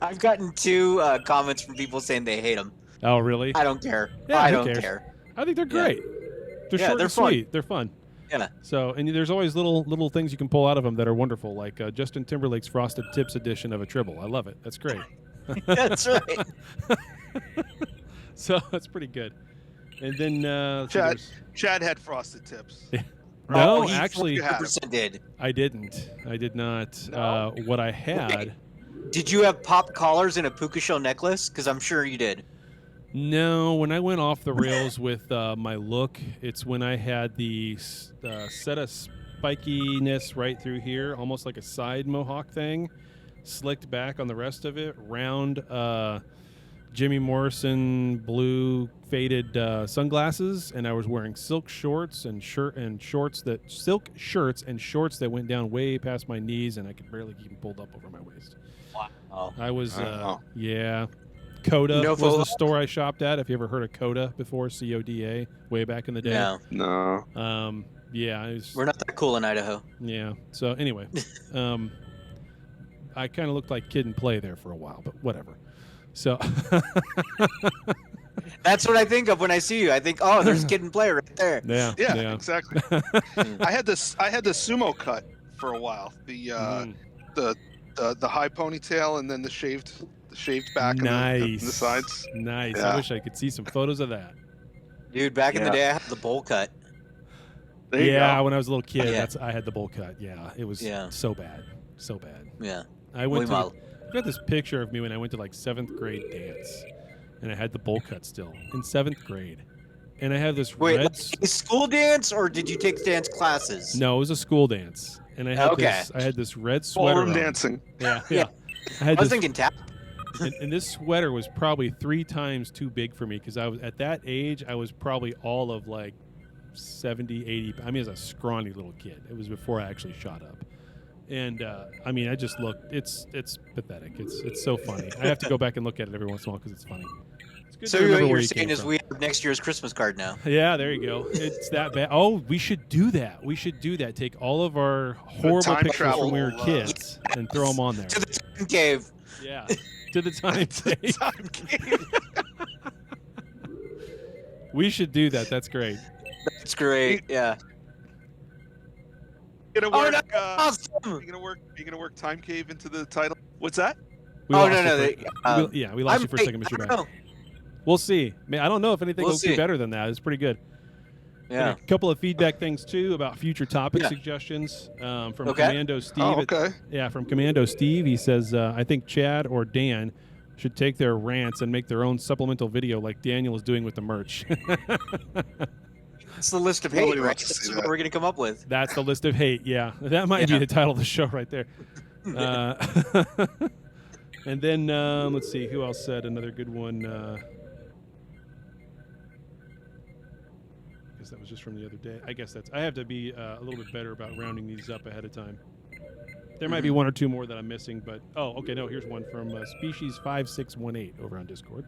I've gotten 2 comments from people saying they hate them. Oh, really? I don't care. Yeah, I don't care. I think they're great. They're short and sweet. They're fun. Yeah. So, and there's always little things you can pull out of them that are wonderful, like Justin Timberlake's Frosted Tips edition of a Tribble. I love it. That's great. That's right. So that's pretty good. And then Chad had Frosted Tips. No, he actually, 100% did. I didn't. I did not. No. What I had. Okay. Did you have pop collars and a puka shell necklace? Because I'm sure you did. No, when I went off the rails with my look, it's when I had the set of spikiness right through here, almost like a side mohawk thing, slicked back on the rest of it, round Jimmy Morrison blue faded sunglasses, and I was wearing silk shorts and shorts that went down way past my knees, and I could barely keep them pulled up over my waist. Wow. I was Coda was the store I shopped at. Have you ever heard of Coda before? CODA, way back in the day. No. Yeah. We're not that cool in Idaho. Yeah. So anyway, I kind of looked like Kid and Play there for a while, but whatever. So that's what I think of when I see you. I think, oh, there's Kid and Play right there. Yeah. Exactly. I had the sumo cut for a while. The high ponytail and then the shaved back and the sides. Nice. Yeah. I wish I could see some photos of that. Dude, back in the day, I had the bowl cut. There you go. When I was a little kid, I had the bowl cut. Yeah, it was so bad. Yeah. I've got this picture of me when I went to like 7th grade dance, and I had the bowl cut still in 7th grade. And I have this like a school dance, or did you take dance classes? No, it was a school dance. And I had this red sweater Ballroom on. dancing. Yeah. I was thinking tap. and this sweater was probably 3 times too big for me because I was at that age. I was probably all of like 70, 80. I mean, as a scrawny little kid. It was before I actually shot up. And I mean, I just looked. It's pathetic. It's so funny. I have to go back and look at it every once in a while because it's funny. It's good So to remember what where you're you saying came is from. we have next year's Christmas card now. Yeah, there you go. It's that bad. Oh, we should do that. We should do that. Take all of our horrible time pictures travel, from when we were kids and throw them on there. To the time cave. Yeah, to the time tape. Time game. We should do that. That's great. That's great. Yeah. Gonna Oh, work, no, you awesome. gonna work Time Cave into the title? What's that? We Oh, lost no, you no, for- they- we lost you for a second, I Mr. don't Bad. know. We'll see. Man, I don't know if anything We'll will be see. better than that. It's pretty good. Yeah. And a couple of feedback things too about future topic Yeah. suggestions from Okay. Commando Steve. Oh, okay. Yeah, from Commando Steve. He says, I think Chad or Dan should take their rants and make their own supplemental video like Daniel is doing with the merch. It's the list of Nobody hate, right? wants to see That's that. what we're gonna come up with. That's the list of hate. Yeah, that might be Yeah. the title of the show right there. And then let's see who else said another good one. I guess that was just from the other day. I guess I have to be a little bit better about rounding these up ahead of time. There might be one or two more that I'm missing, but okay, no, here's one from Species 5618 over on Discord.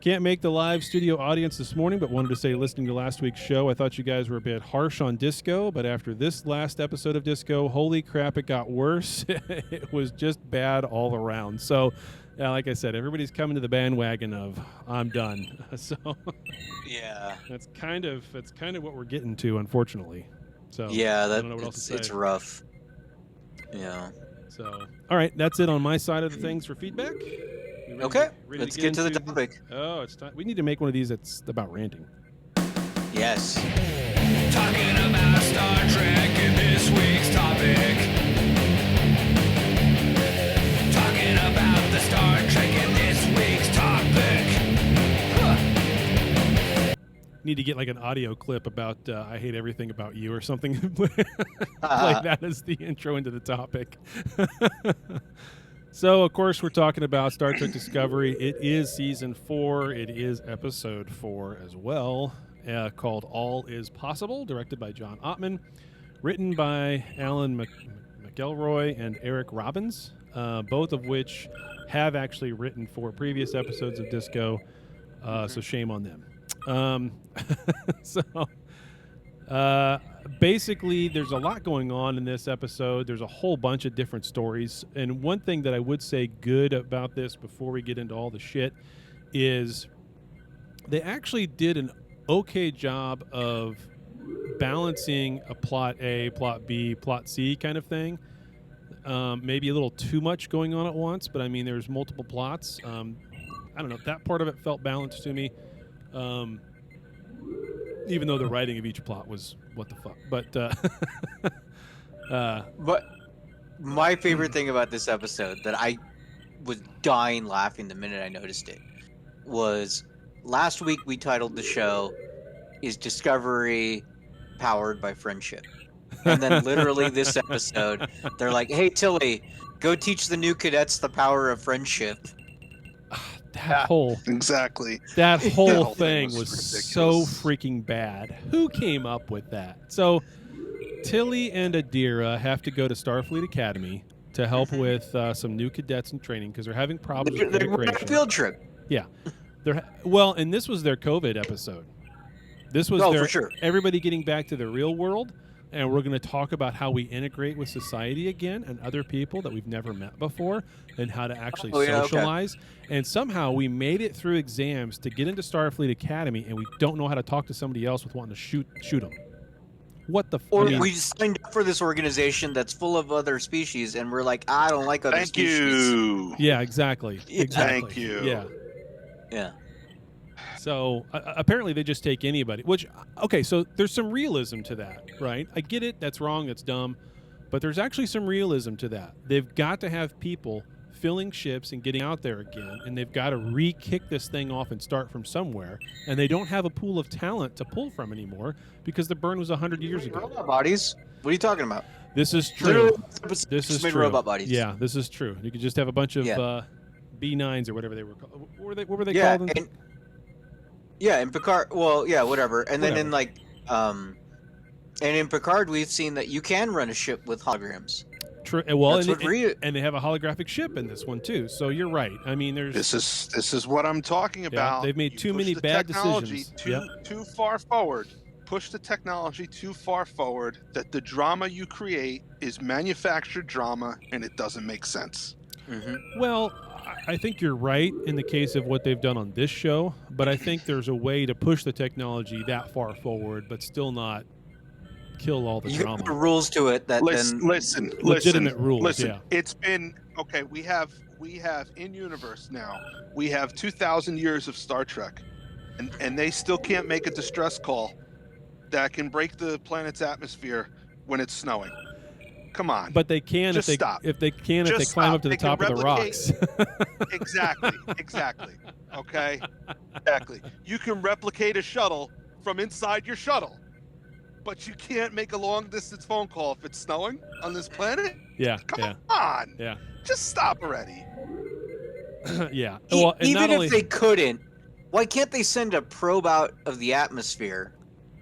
Can't make the live studio audience this morning, but wanted to say, listening to last week's show, I thought you guys were a bit harsh on Disco, but after this last episode of Disco, holy crap, it got worse. It was just bad all around. So, yeah, like I said, everybody's coming to the bandwagon of I'm done. So Yeah. that's kind of what we're getting to, unfortunately. So Yeah, I that don't know what else to it's say. rough. Yeah. So, all right, that's it on my side of the things for feedback. You ready Okay, ready let's get to the into topic. Oh, it's time. We need to make one of these that's about ranting. Yes. Talking about Star Trek in this week's topic. Talking about the Star Trek in this week's topic. Need to get like an audio clip about I hate everything about you or something. Like that as the intro into the topic. So, of course, we're talking about Star Trek Discovery. It is season 4. It is episode 4 as well, called All Is Possible, directed by John Ottman, written by Alan McElroy and Eric Robbins, both of which have actually written for previous episodes of Disco, so shame on them. Basically, there's a lot going on in this episode. There's a whole bunch of different stories. And one thing that I would say good about this before we get into all the shit is they actually did an okay job of balancing a plot A, plot B, plot C kind of thing. Maybe a little too much going on at once, but I mean, there's multiple plots. I don't know. That part of it felt balanced to me. Even though the writing of each plot was what the fuck. But But my favorite thing about this episode that I was dying laughing the minute I noticed it was last week we titled the show "Is Discovery Powered by Friendship?" And then literally this episode, they're like, "Hey Tilly, go teach the new cadets the power of friendship." that whole Exactly. that whole whole thing thing was was so ridiculous. freaking bad. Who came up with that? So Tilly and Adira have to go to Starfleet Academy to help with some new cadets in training because they're having problems with They're going on a integration. field trip. Well, and this was their COVID episode. This was Oh, their for sure. everybody getting back to the real world, and we're going to talk about how we integrate with society again and other people that we've never met before, and how to actually Oh, yeah, okay. socialize. And somehow we made it through exams to get into Starfleet Academy, and we don't know how to talk to somebody else with wanting to shoot them. What the? Or I mean, we signed up for this organization that's full of other species, and we're like, I don't like other Thank species. you. yeah, exactly. Yeah. Exactly. Thank you. Yeah. Yeah. So apparently they just take anybody, which, okay, so there's some realism to that, right? I get it. That's wrong. That's dumb. But there's actually some realism to that. They've got to have people filling ships and getting out there again, and they've got to re-kick this thing off and start from somewhere. And they don't have a pool of talent to pull from anymore because the burn was 100 years ago. Robot bodies? What are you talking about? This is true. Literally, This is made true. robot bodies. Yeah, this is true. You could just have a bunch of Yeah. B9s or whatever they were called. What were they Yeah, called? in Picard. Well, yeah, whatever. And then in Whatever. and in Picard, we've seen that you can run a ship with holograms. Well, That's what and they have a holographic ship in this one too. So you're right. I mean, there's This is what I'm talking about. they've made You too push many the bad technology decisions. too far forward. Push the technology too far forward that the drama you create is manufactured drama and it doesn't make sense. Mm-hmm. Well, I think you're right in the case of what they've done on this show, but I think there's a way to push the technology that far forward, but still not kill all the You drama. put rules to it that Listen, Legitimate rules, Listen, yeah. it's been okay. We have in universe now. We have 2,000 years of Star Trek, and they still can't make a distress call that can break the planet's atmosphere when it's snowing. Come on. But they can Just if they stop. if they can Just if they climb stop. up to the They can top of the rocks. Exactly. Okay. Exactly. You can replicate a shuttle from inside your shuttle, but you can't make a long distance phone call if it's snowing on this planet. Yeah, Come on. yeah, Just stop already. yeah. Well, and even not if only, they couldn't, why can't they send a probe out of the atmosphere,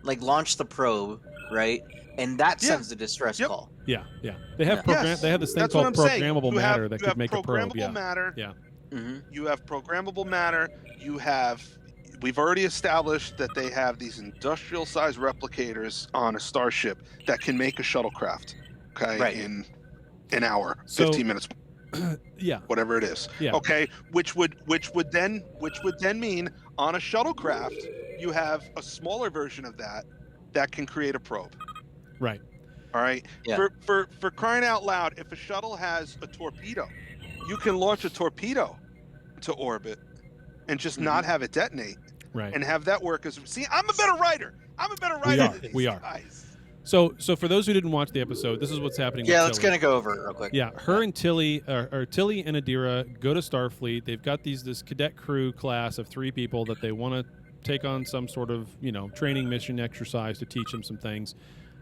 like launch the probe, right? And that Yeah. sends the distress Yep. call. yeah. They have Yes, They have this thing that's what called I'm saying. programmable You have- matter that you could have make a probe. programmable Yeah, matter. yeah. Mm-hmm. You have programmable matter. We've already established that they have these industrial sized replicators on a starship that can make a shuttlecraft. Okay. Right. In an hour, So- 15 minutes, Yeah, whatever it is. yeah. Okay. Which would then mean on a shuttlecraft, you have a smaller version of that can create a probe. Right. All right. Yeah. For crying out loud, if a shuttle has a torpedo, you can launch a torpedo to orbit and just not have it detonate Right. and have that work as. See, I'm a better writer. I'm a better We writer are. than these We are. guys. So for those who didn't watch the episode, this is what's happening. Yeah, with let's Tilly. gonna go over it real quick. Yeah, her and Tilly, or Tilly and Adira go to Starfleet. They've got this cadet crew class of 3 people that they want to take on some sort of training mission exercise to teach them some things.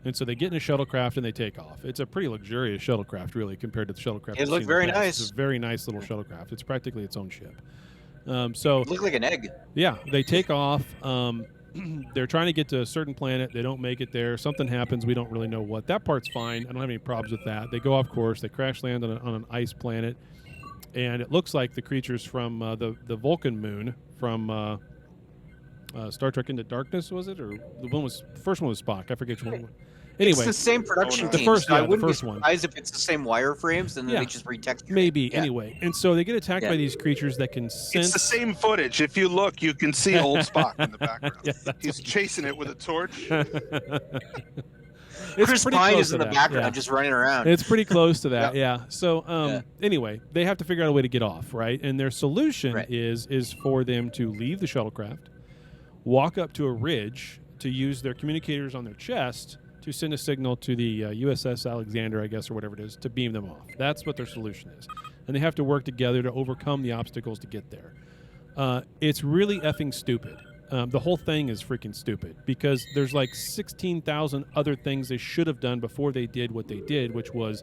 And so they get in a shuttlecraft and they take off. It's a pretty luxurious shuttlecraft, really, compared to the shuttlecraft. It we've looked seen in the very past. nice. It's a very nice little shuttlecraft. It's practically its own ship. So It looked like an egg. yeah, they take off. They're trying to get to a certain planet. They don't make it there. Something happens. We don't really know what. That part's fine. I don't have any problems with that. They go off course. They crash land on an ice planet, and it looks like the creatures from the Vulcan moon from Star Trek Into Darkness, was it, or the first one was Spock? I forget which one. It's Anyway, the same production The team. first- so I yeah, the wouldn't first be one. surprised if it's the same wireframes, and then Yeah. they just retexture. maybe Yeah. anyway. And so they get attacked Yeah. by these creatures that can sense. It's the same footage. If you look, you can see old Spock in the background. Yeah, that's He's chasing it with a torch. It's Chris pretty Pine close is in to the that, background, yeah. just running around. It's pretty close to that, yeah. So, Yeah. anyway, they have to figure out a way to get off, right? And their solution Right. is for them to leave the shuttlecraft, walk up to a ridge to use their communicators on their chest to send a signal to the USS Alexander, I guess, or whatever it is, to beam them off. That's what their solution is. And they have to work together to overcome the obstacles to get there. It's really effing stupid. The whole thing is freaking stupid because there's like 16,000 other things they should have done before they did what they did, which was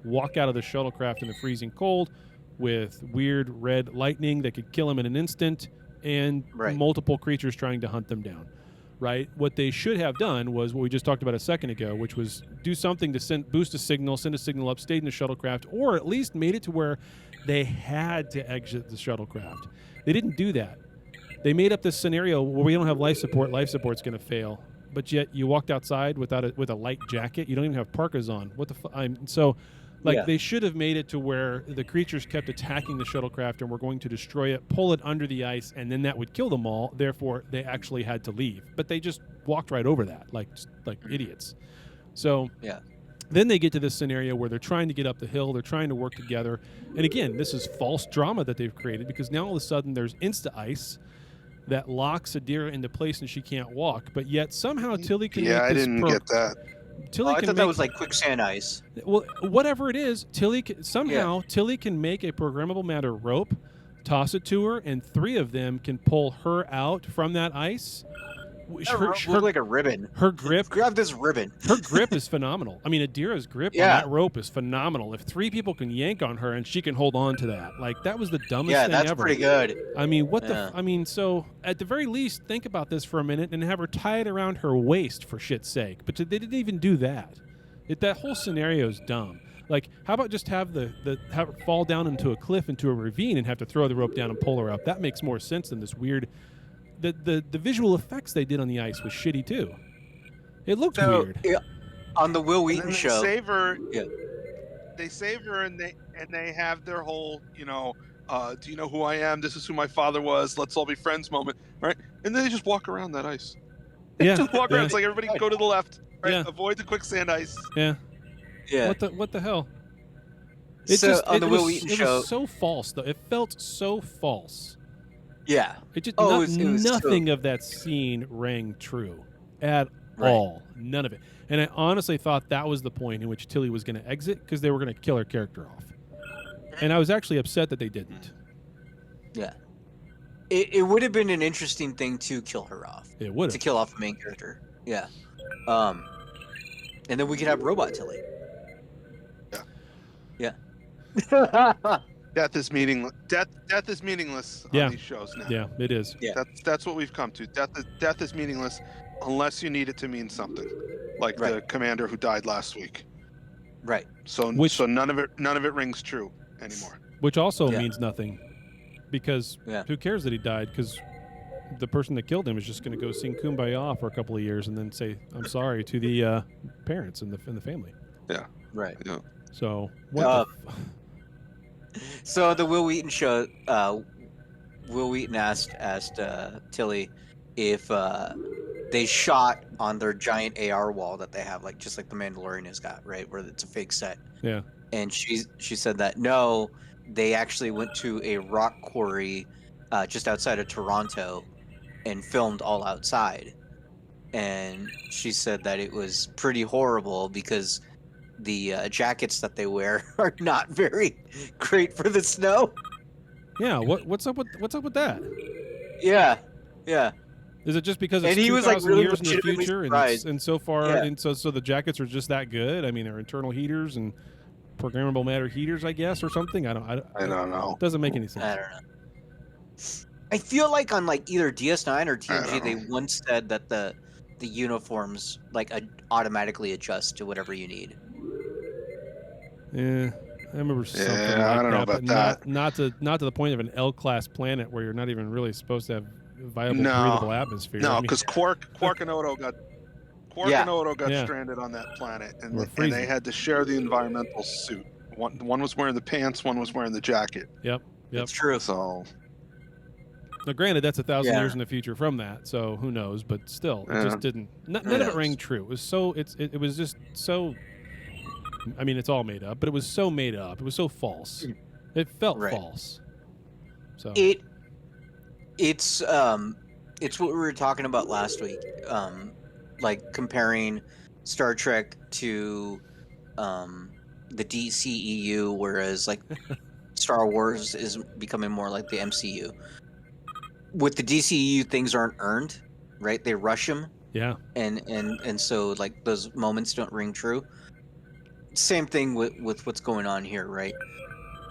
walk out of the shuttlecraft in the freezing cold with weird red lightning that could kill them in an instant and Right. multiple creatures trying to hunt them down. Right? What they should have done was what we just talked about a second ago, which was do something to boost a signal, send a signal up, stayed in the shuttlecraft, or at least made it to where they had to exit the shuttlecraft. They didn't do that. They made up this scenario where we don't have life support. Life support's going to fail, but yet you walked outside with a light jacket. You don't even have parkas on. What the Yeah. they should have made it to where the creatures kept attacking the shuttlecraft and were going to destroy it, pull it under the ice, and then that would kill them all. Therefore, they actually had to leave. But they just walked right over that, like idiots. So Yeah. then they get to this scenario where they're trying to get up the hill. They're trying to work together. And again, this is false drama that they've created because now all of a sudden there's insta-ice that locks Adira into place and she can't walk. But yet somehow Tilly can Yeah, make I this didn't get that. Tilly I can thought make, that was like quicksand ice. well, whatever it is, Tilly can, somehow Tilly can make a programmable matter rope, toss it to her, and 3 of them can pull her out from that ice That rope looked like a ribbon. her grip. Grab this ribbon. Her grip is phenomenal. I mean, Adira's grip on that rope is phenomenal. If 3 people can yank on her and she can hold on to that, like that was the dumbest thing ever. Yeah, that's pretty good. I mean, what the? I mean, so at the very least, think about this for a minute and have her tie it around her waist for shit's sake. But they didn't even do that. That whole scenario is dumb. Like, how about just have have her fall down into a cliff, into a ravine, and have to throw the rope down and pull her up? That makes more sense than this weird. The visual effects they did on the ice was shitty too. It looked weird. Yeah, on the Will Wheaton show, they save her. Yeah. They save her, and they have their whole, do you know who I am? This is who my father was. Let's all be friends moment, right? And then they just walk around that ice. Yeah, just walk around. It's like everybody go to the left, right? Yeah. Avoid the quicksand ice. Yeah. Yeah. What the hell? On the Will Wheaton show, it was so false though. It felt so false. Yeah. It just it was nothing of that scene rang true at all. None of it. And I honestly thought that was the point in which Tilly was going to exit because they were going to kill her character off. And I was actually upset that they didn't. Yeah. It would have been an interesting thing to kill her off. It would have. To kill off the main character. Yeah. And then we could have Robot Tilly. Yeah. Death is meaningless. Death is meaningless on these shows now. Yeah, it is. Yeah. That's what we've come to. Death is meaningless unless you need it to mean something, like the commander who died last week. Right. So none of it rings true anymore. Which also means nothing, because who cares that he died? Because the person that killed him is just going to go sing Kumbaya for a couple of years and then say I'm sorry to the parents and the family. Yeah. Right. Yeah. So what? So the Will Wheaton show, Will Wheaton asked Tilly if they shot on their giant AR wall that they have, just like the Mandalorian has got, right, where it's a fake set. Yeah. And she said that no, they actually went to a rock quarry just outside of Toronto and filmed all outside. And she said that it was pretty horrible because the jackets that they wear are not very great for the snow. Yeah, what's up with that? Yeah. Is it just because it's and he 2,000 was like really years in the future and so far and so the jackets are just that good? I mean, they're internal heaters and programmable matter heaters, I guess, or something. I don't know. Doesn't make any sense. I don't know. I feel like on either DS9 or TNG they once said that the uniforms automatically adjust to whatever you need. Yeah, I remember something like I don't know about that. Not to the point of an L-class planet where you're not even really supposed to have viable breathable atmosphere. No, because Quark and Odo got stranded on that planet, and they had to share the environmental suit. One was wearing the pants, one was wearing the jacket. Yep. It's true. So, now, granted, that's 1,000 years in the future from that, so who knows? But still, it just didn't. None of it rang true. It was so. It was just so. I mean, it's all made up, but it was so made up. It was so false. It felt false. So it's what we were talking about last week, comparing Star Trek to the DCEU, whereas Star Wars is becoming more like the MCU. With the DCEU, things aren't earned, right? They rush them. Yeah. And so those moments don't ring true. Same thing with what's going on here, right?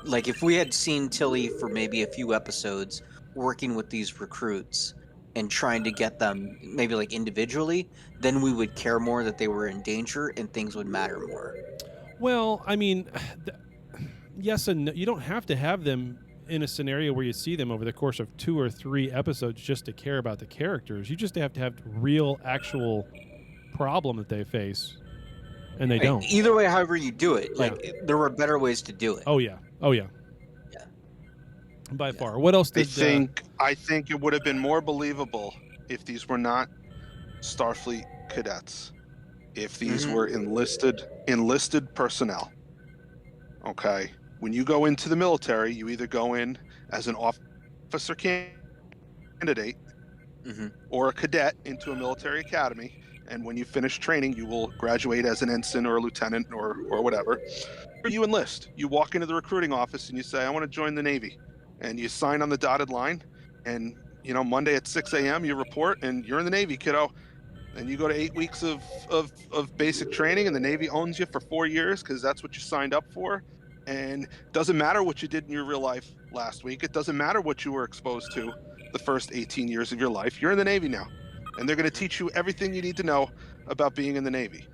If we had seen Tilly for maybe a few episodes working with these recruits and trying to get them maybe individually, then we would care more that they were in danger and things would matter more. Well, I mean, yes and no. You don't have to have them in a scenario where you see them over the course of 2 or 3 episodes just to care about the characters. You just have to have real, actual problem that they face. And they don't. Either way, however you do it, there were better ways to do it. Oh yeah. By far. What else did I think it would have been more believable if these were not Starfleet cadets. If these were enlisted personnel. Okay. When you go into the military, you either go in as an officer candidate or a cadet into a military academy. And when you finish training, you will graduate as an ensign or a lieutenant or whatever. Or you enlist. You walk into the recruiting office and you say, I want to join the Navy. And you sign on the dotted line. And Monday at 6 a.m. you report and you're in the Navy, kiddo. And you go to 8 weeks of basic training, and the Navy owns you for 4 years because that's what you signed up for. And it doesn't matter what you did in your real life last week. It doesn't matter what you were exposed to the first 18 years of your life. You're in the Navy now, and they're going to teach you everything you need to know about being in the Navy.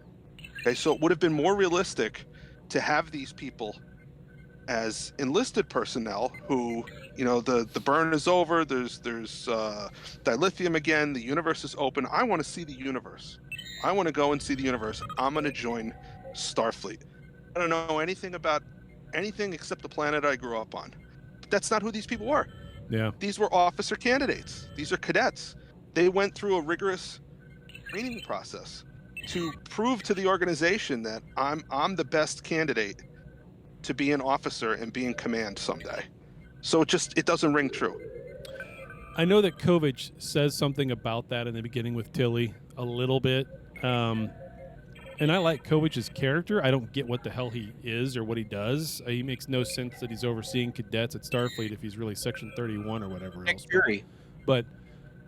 Okay, so it would have been more realistic to have these people as enlisted personnel who, the burn is over, there's dilithium again, the universe is open. I want to see the universe. I want to go and see the universe. I'm going to join Starfleet. I don't know anything about anything except the planet I grew up on. But that's not who these people were. Yeah. These were officer candidates. These are cadets. They went through a rigorous training process to prove to the organization that I'm the best candidate to be an officer and be in command someday. So it doesn't ring true. I know that Kovich says something about that in the beginning with Tilly a little bit. And I like Kovich's character. I don't get what the hell he is or what he does. He makes no sense that he's overseeing cadets at Starfleet if he's really Section 31 or whatever else. Fury. But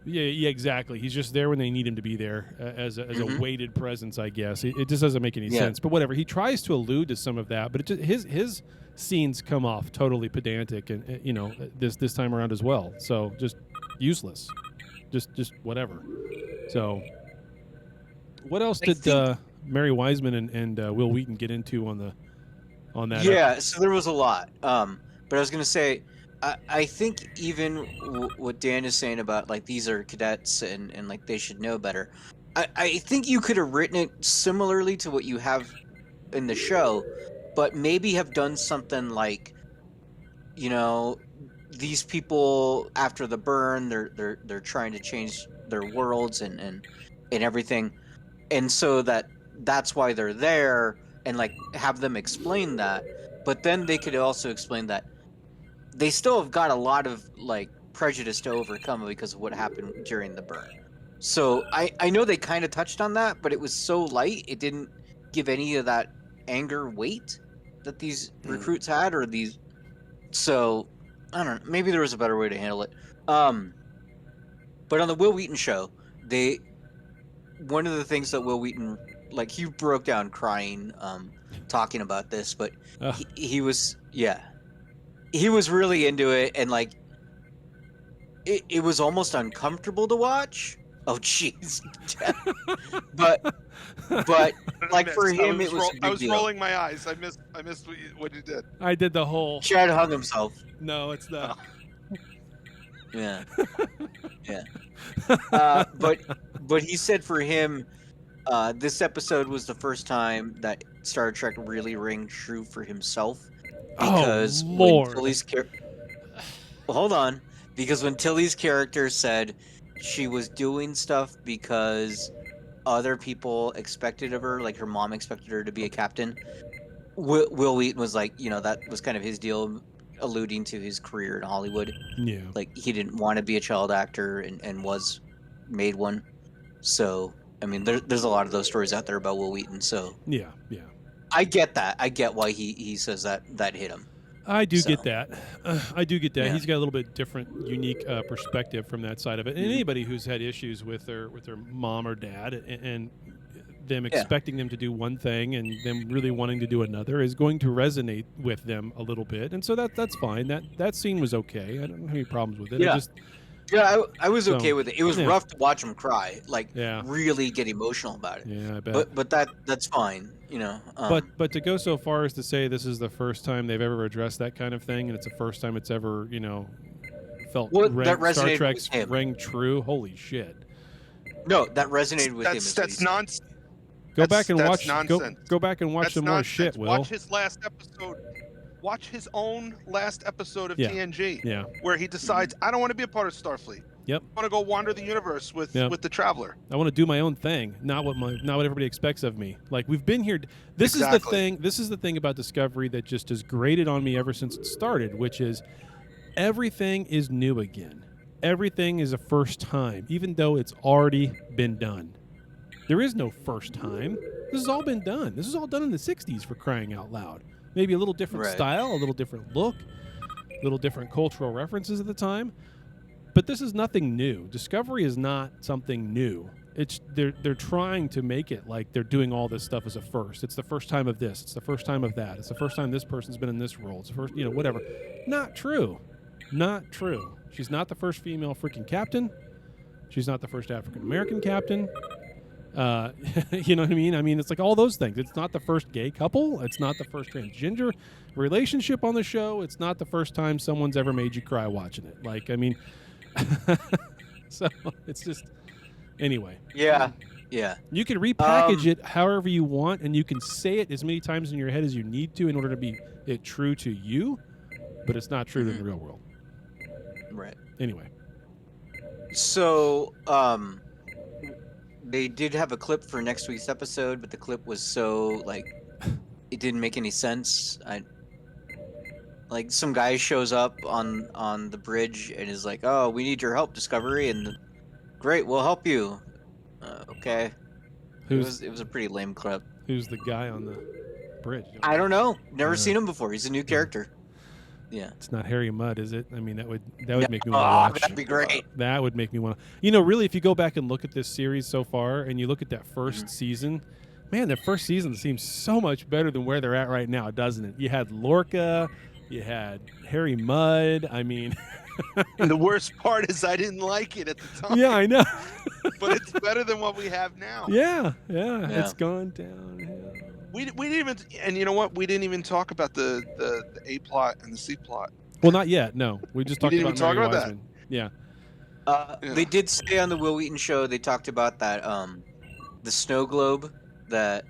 yeah, exactly. He's just there when they need him to be there as a weighted presence, I guess. It just doesn't make any sense. But whatever. He tries to allude to some of that, but his scenes come off totally pedantic, and this time around as well. So just useless, just whatever. So what else did Mary Wiseman and Will Wheaton get into on that? Yeah, so there was a lot. But I was gonna say, I think even what Dan is saying about like these are cadets and like they should know better. I think you could have written it similarly to what you have in the show, but maybe have done something like, these people after the burn, they're trying to change their worlds and everything, and so that's why they're there, and like have them explain that. But then they could also explain that they still have got a lot of like prejudice to overcome because of what happened during the burn. So I know they kind of touched on that, but it was so light, it didn't give any of that anger weight that these recruits had, or these. So I don't know. Maybe there was a better way to handle it. But on the Will Wheaton show, one of the things that Will Wheaton, like, he broke down crying, talking about this, but he was really into it, and like it was almost uncomfortable to watch. Oh jeez. but like for him it was a big I was deal. rolling my eyes. I missed what you did. I did the whole. Chad hung himself. No, it's not. Yeah. Yeah. But he said for him, this episode was the first time that Star Trek really rang true for himself. Because Lord. Hold on. Because when Tilly's character said she was doing stuff because other people expected of her, like her mom expected her to be a captain, Will Wheaton was like, that was kind of his deal, alluding to his career in Hollywood. Yeah. Like, he didn't want to be a child actor and was made one. So, I mean, there's a lot of those stories out there about Will Wheaton. So, yeah. I get that. I get why he says that hit him. I do get that. I do get that. Yeah. He's got a little bit different, unique perspective from that side of it. And anybody who's had issues with their mom or dad and them expecting them to do one thing and them really wanting to do another is going to resonate with them a little bit. And so that's fine. That scene was okay. I don't have any problems with it. Yeah. I was okay with it. It was rough to watch him cry, like really get emotional about it. Yeah, I bet. But that's fine, But to go so far as to say this is the first time they've ever addressed that kind of thing, and it's the first time it's ever felt that resonated Star Trek's with him. rang true. Holy shit! No, that resonated with him. That's nonsense. Go back and watch. Nonsense. Go back and watch some more shit. Will watch his last episode. Watch his own last episode of TNG. Yeah. Where he decides, I don't want to be a part of Starfleet. Yep. I want to go wander the universe with the Traveler. I want to do my own thing, not what everybody expects of me. Like, we've been here. This is the thing about Discovery that just has grated on me ever since it started, which is everything is new again. Everything is a first time, even though it's already been done. There is no first time. This has all been done. This was all done in the 60s, for crying out loud. Maybe a little different style, a little different look, a little different cultural references at the time. But this is nothing new. Discovery is not something new. It's they're trying to make it like they're doing all this stuff as a first. It's the first time of this. It's the first time of that. It's the first time this person's been in this role. It's the first, whatever. Not true. Not true. She's not the first female freaking captain. She's not the first African American captain. You know what I mean? I mean, it's like all those things. It's not the first gay couple. It's not the first transgender relationship on the show. It's not the first time someone's ever made you cry watching it. Like, I mean, so it's just, anyway. Yeah. You can repackage it however you want, and you can say it as many times in your head as you need to in order to be it true to you, but it's not true to the real world. Right. Anyway. So, they did have a clip for next week's episode, but the clip was so, like, it didn't make any sense. Like, some guy shows up on the bridge and is like, "Oh, we need your help, Discovery," and great, we'll help you. Okay. It was a pretty lame clip. Who's the guy on the bridge? I don't know. Never seen him before. He's a new character. Yeah. It's not Harry Mudd, is it? I mean, that would make me want to watch. That'd be great. That would make me want to. Really, if you go back and look at this series so far, and you look at that first season, man, that first season seems so much better than where they're at right now, doesn't it? You had Lorca, you had Harry Mudd. I mean, and the worst part is I didn't like it at the time. yeah, I know. But it's better than what we have now. Yeah, it's gone downhill. We didn't even, and you know what? We didn't even talk about the A plot and the C plot. Well, not yet. No, we just talked didn't about even talk Mary about Wiseman. Yeah. They did say on the Will Wheaton show, they talked about that the snow globe that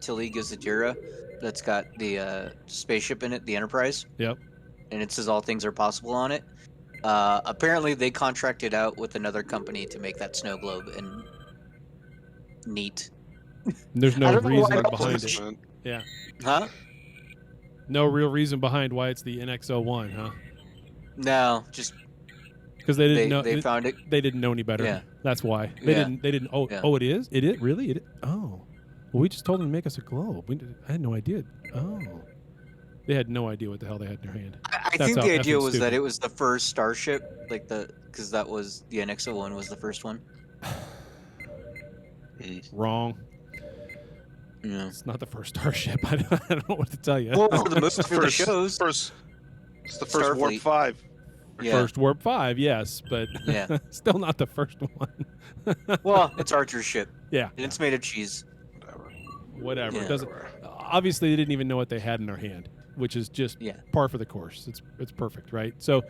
Tilly gives to Jira, that's got the spaceship in it, the Enterprise. Yep. And it says all things are possible on it. Apparently, they contracted out with another company to make that snow globe, and neat. There's I no don't know why reason that behind was- it. Yeah. Huh? No real reason behind why it's the NX-01, huh? No, just Because they didn't know. they found it. They didn't know any better. Yeah. That's why they Yeah. didn't. Oh, Yeah. oh, it is. It is really. Oh, well, we just told them to make us a globe. I had no idea. Oh, they had no idea what the hell they had in their hand. I That's think how the idea effing was that stupid. it was the first starship, like because that was the NX-01 was the first one. Wrong. Yeah. It's not the first starship. I don't know what to tell you. Well, for the It's most for the shows. It's the first Warp Starfleet. 5. Yeah. First Warp 5, yes, but Yeah. still not the first one. Well, it's Archer's ship, Yeah, and it's made of cheese. whatever. Yeah. It doesn't. Obviously, they didn't even know what they had in their hand, which is just Yeah. par for the course. It's perfect, right? So,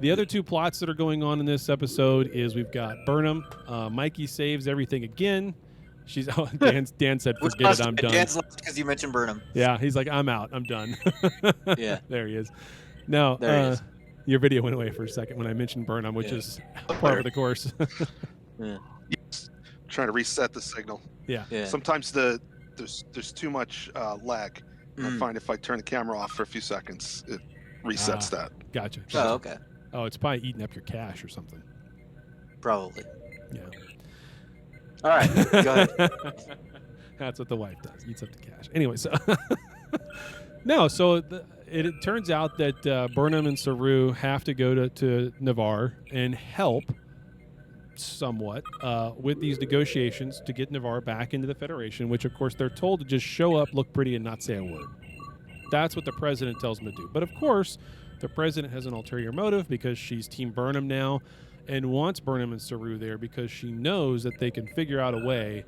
the other two plots that are going on in this episode is we've got Burnham. Mikey saves everything again. She's Dan said, "Forget it, I'm done." Dan's left because you mentioned Burnham. Yeah, he's like, "I'm out. I'm done." Yeah. There he is. No, There he is. your video went away for a second when I mentioned Burnham, which Yeah. is par for the course. Yeah. Trying to reset the signal. Yeah. Yeah. Sometimes there's too much lag. I Mm. find if I turn the camera off for a few seconds, it resets that. Gotcha. Oh, okay. Oh, it's probably eating up your cache or something. Probably. Yeah. All right. Go ahead. That's what the wife does. Eats up the cash. Anyway, so no. So it turns out that Burnham and Saru have to go to Navarre and help somewhat with these negotiations to get Navarre back into the Federation, which of course they're told to just show up, look pretty, and not say a word. That's what the president tells them to do. But of course, the president has an ulterior motive because she's Team Burnham now and wants Burnham and Saru there because she knows that they can figure out a way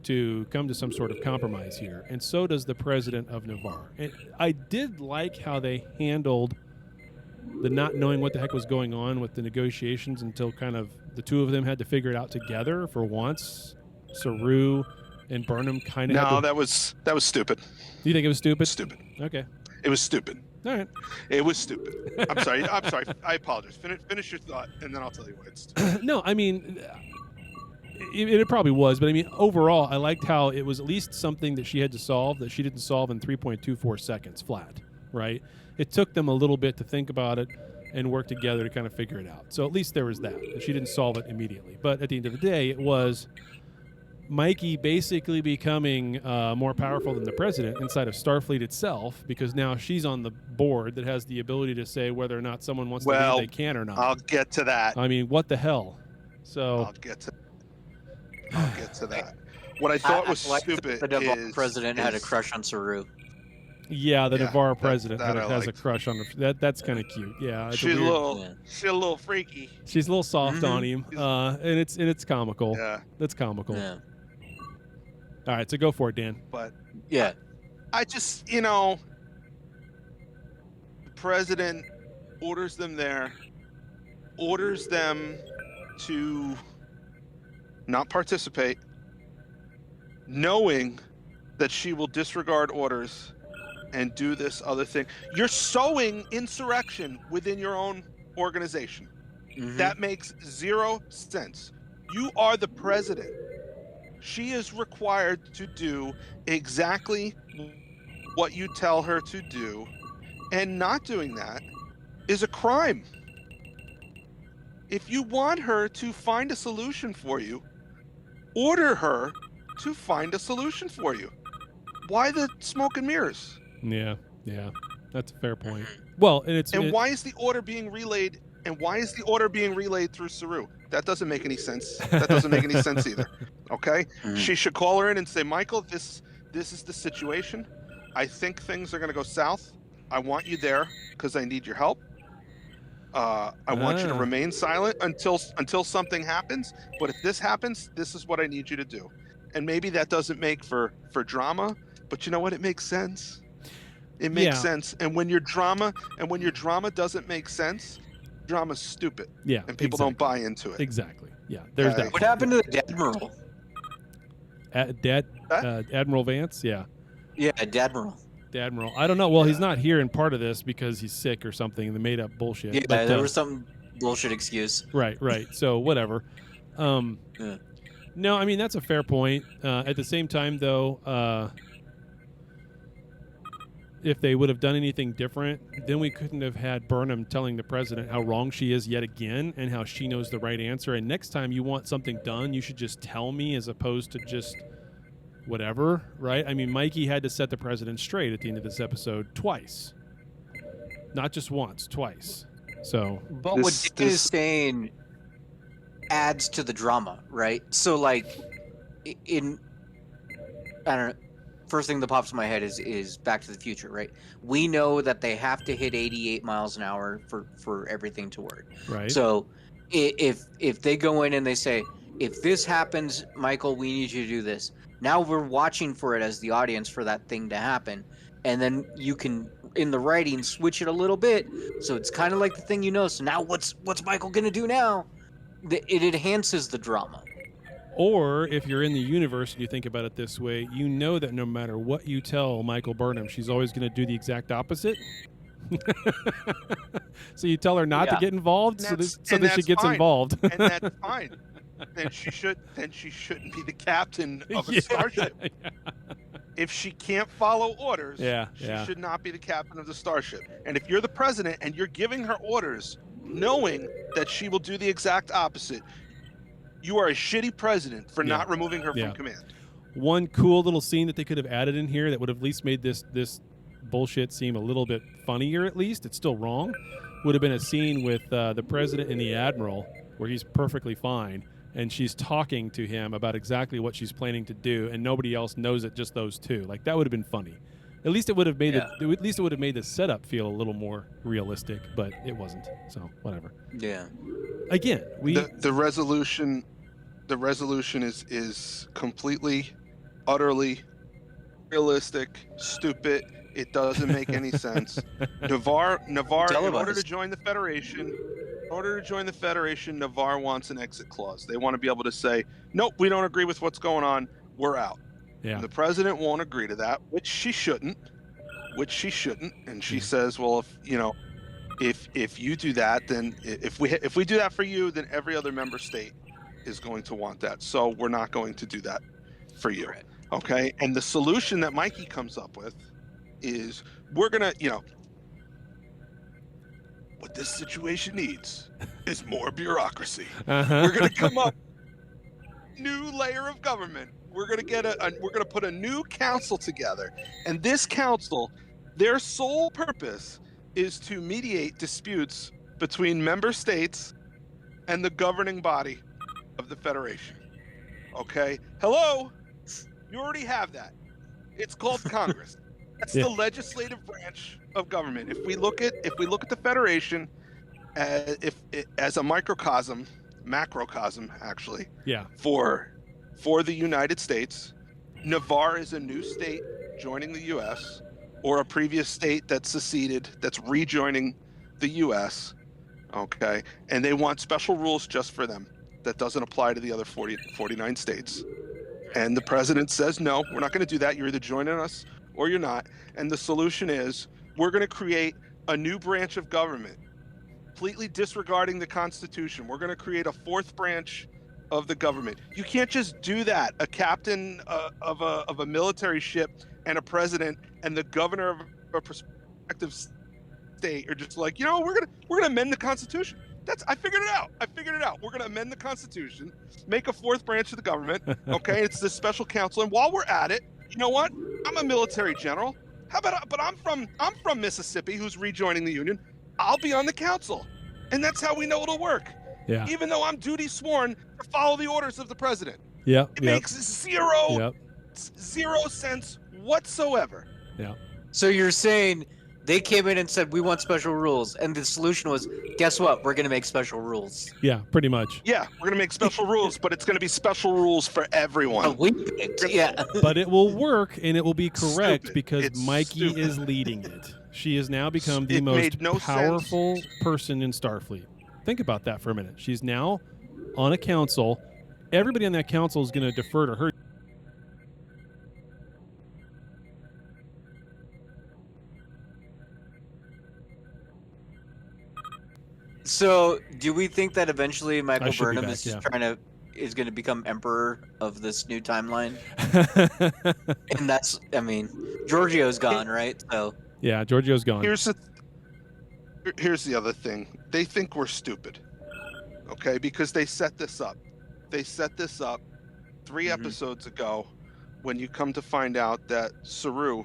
to come to some sort of compromise here. And so does the president of Navarre. And I did like how they handled the not knowing what the heck was going on with the negotiations until kind of the two of them had to figure it out together for once. Saru and Burnham kind of No, that was stupid. Do you think it was stupid? Stupid. Okay. It was stupid. All right. It was stupid. I'm sorry. I apologize. Finish your thought, and then I'll tell you why it's stupid. No, I mean, it probably was, but I mean, overall, I liked how it was at least something that she had to solve that she didn't solve in 3.24 seconds flat, right? It took them a little bit to think about it and work together to kind of figure it out. So at least there was that. She didn't solve it immediately. But at the end of the day, it was Mikey basically becoming more powerful than the president inside of Starfleet itself, because now she's on the board that has the ability to say whether or not someone wants to Well, leave, they can or not. I'll get to that. I mean, what the hell? So I'll get to that. What I thought was like stupid the Navarre is president had a crush on Saru. yeah, the Yeah, Navarre that president I has a liked. crush on her. That's kind of cute. Yeah, it's She's a weird- little, Yeah. she's a little freaky. she's a little soft on him, and it's comical. Yeah, That's comical. Yeah. All right, so go for it, Dan. but Yeah. I just, the president orders them there, orders them to not participate, knowing that she will disregard orders and do this other thing. You're sowing insurrection within your own organization. Mhm. That makes zero sense. You are the president. She is required to do exactly what you tell her to do, and not doing that is a crime. If you want her to find a solution for you, order her to find a solution for you. Why the smoke and mirrors? Yeah, that's a fair point. Well, and it's And why is the order being relayed? And why is the order being relayed through Saru? That doesn't make any sense. That doesn't make any sense either. Okay? Mhm. She should call her in and say, Michael, this is the situation. I think things are going to go south. I want you there because I need your help. I want you to Ah. remain silent until something happens. But if this happens, this is what I need you to do. And maybe that doesn't make for drama, but you know what? It makes sense. It makes Yeah. sense. And when your drama doesn't make sense, drama's stupid, yeah, and people don't buy into it. Exactly. Yeah, there's Okay. that. What happened to the Admiral? Admiral Vance? Yeah, Yeah, Admiral. the Admiral. I don't know. Well, he's not here in part of this because he's sick or something, and they made up bullshit. Yeah, but, there was some bullshit excuse. Right. So whatever. Yeah. No, I mean that's a fair point. At the same time, though, if they would have done anything different, then we couldn't have had Burnham telling the president how wrong she is yet again and how she knows the right answer. And next time you want something done, you should just tell me as opposed to just whatever, right? I mean, Mikey had to set the president straight at the end of this episode twice. Not just once, twice. So, But what Dan is saying adds to the drama, right? So, like, I don't know. First thing that pops in my head is Back to the Future, right? We know that they have to hit 88 miles an hour for everything to work. right. So if they go in and they say, if this happens, Michael, we need you to do this. Now we're watching for it as the audience for that thing to happen. And then you can, in the writing, switch it a little bit. So it's kind of like the thing you know. So now what's Michael going to do now? It enhances the drama. Or if you're in the universe and you think about it this way, you know that no matter what you tell Michael Burnham, she's always going to do the exact opposite. So you tell her not to Yeah. get involved, And so that's- that she and that's gets fine. involved. And that's fine. Then she shouldn't be the captain of a Yeah. starship. If she can't follow orders, Yeah, she yeah. should not be the captain of the starship. And if you're the president and you're giving her orders, knowing that she will do the exact opposite, you are a shitty president for Yeah. not removing her Yeah. from command. One cool little scene that they could have added in here that would have at least made this bullshit seem a little bit funnier. At least it's still wrong. Would have been a scene with the president and the admiral where he's perfectly fine and she's talking to him about exactly what she's planning to do, and nobody else knows it, just those two. Like that would have been funny. At least it would have made at least it would have made the setup feel a little more realistic, but it wasn't. So whatever. Yeah. Again, The resolution is completely, utterly realistic, stupid. It doesn't make any sense. Navarre, in order Televised. to join the Federation, Navarre wants an exit clause. They want to be able to say, nope, we don't agree with what's going on. We're out. yeah. The president won't agree to that, which she shouldn't. And she says, well, if you do that, then if we do that for you, then every other member state is going to want that. So we're not going to do that for you. Right. Okay. And the solution that Mikey comes up with is we're going to, what this situation needs is more bureaucracy. Uh-huh. We're going to come up new layer of government we're gonna put a new council together, and this council, their sole purpose is to mediate disputes between member states and the governing body of the Federation. Okay? Hello? You already have that. It's called Congress. That's Yeah. the legislative branch of government. If we look at the Federation as a macrocosm actually, Yeah. for the United States, Navarre is a new state joining the US, or a previous state that's seceded that's rejoining the US. Okay? And they want special rules just for them that doesn't apply to the other 49 states. And the president says, no, we're not going to do that. You're either joining us or you're not. And the solution is we're going to create a new branch of government, completely disregarding the Constitution. We're going to create a fourth branch of the government. You can't just do that. A captain of a military ship and a president and the governor of a prospective state are just like, we're gonna amend the Constitution. I figured it out. We're gonna amend the Constitution, make a fourth branch of the government. Okay, it's this special council. And while we're at it, you know what? I'm a military general. But I'm from Mississippi, who's rejoining the Union. I'll be on the council, and that's how we know it'll work. Yeah. Even though I'm duty sworn to follow the orders of the president. Yep. It makes zero sense whatsoever. Yeah. So you're saying they came in and said, we want special rules. And the solution was, guess what? We're going to make special rules. Yeah, pretty much. Yeah, we're going to make special rules, but it's going to be special rules for everyone. Oh, we picked, yeah. But it will work, and it will be correct Stupid. because It's Mikey stupid. is leading it. She has now become the It most made no powerful person in Starfleet. Think about that for a minute. She's now on a council. Everybody on that council is going to defer to her. So do we think that eventually Michael should be Burnham back, is yeah. is going to become emperor of this new timeline? And that's, Giorgio's gone, right? So Yeah, Giorgio's gone. Here's the other thing. They think we're stupid. Okay, because they set this up. They set this up 3 episodes ago, when you come to find out that Saru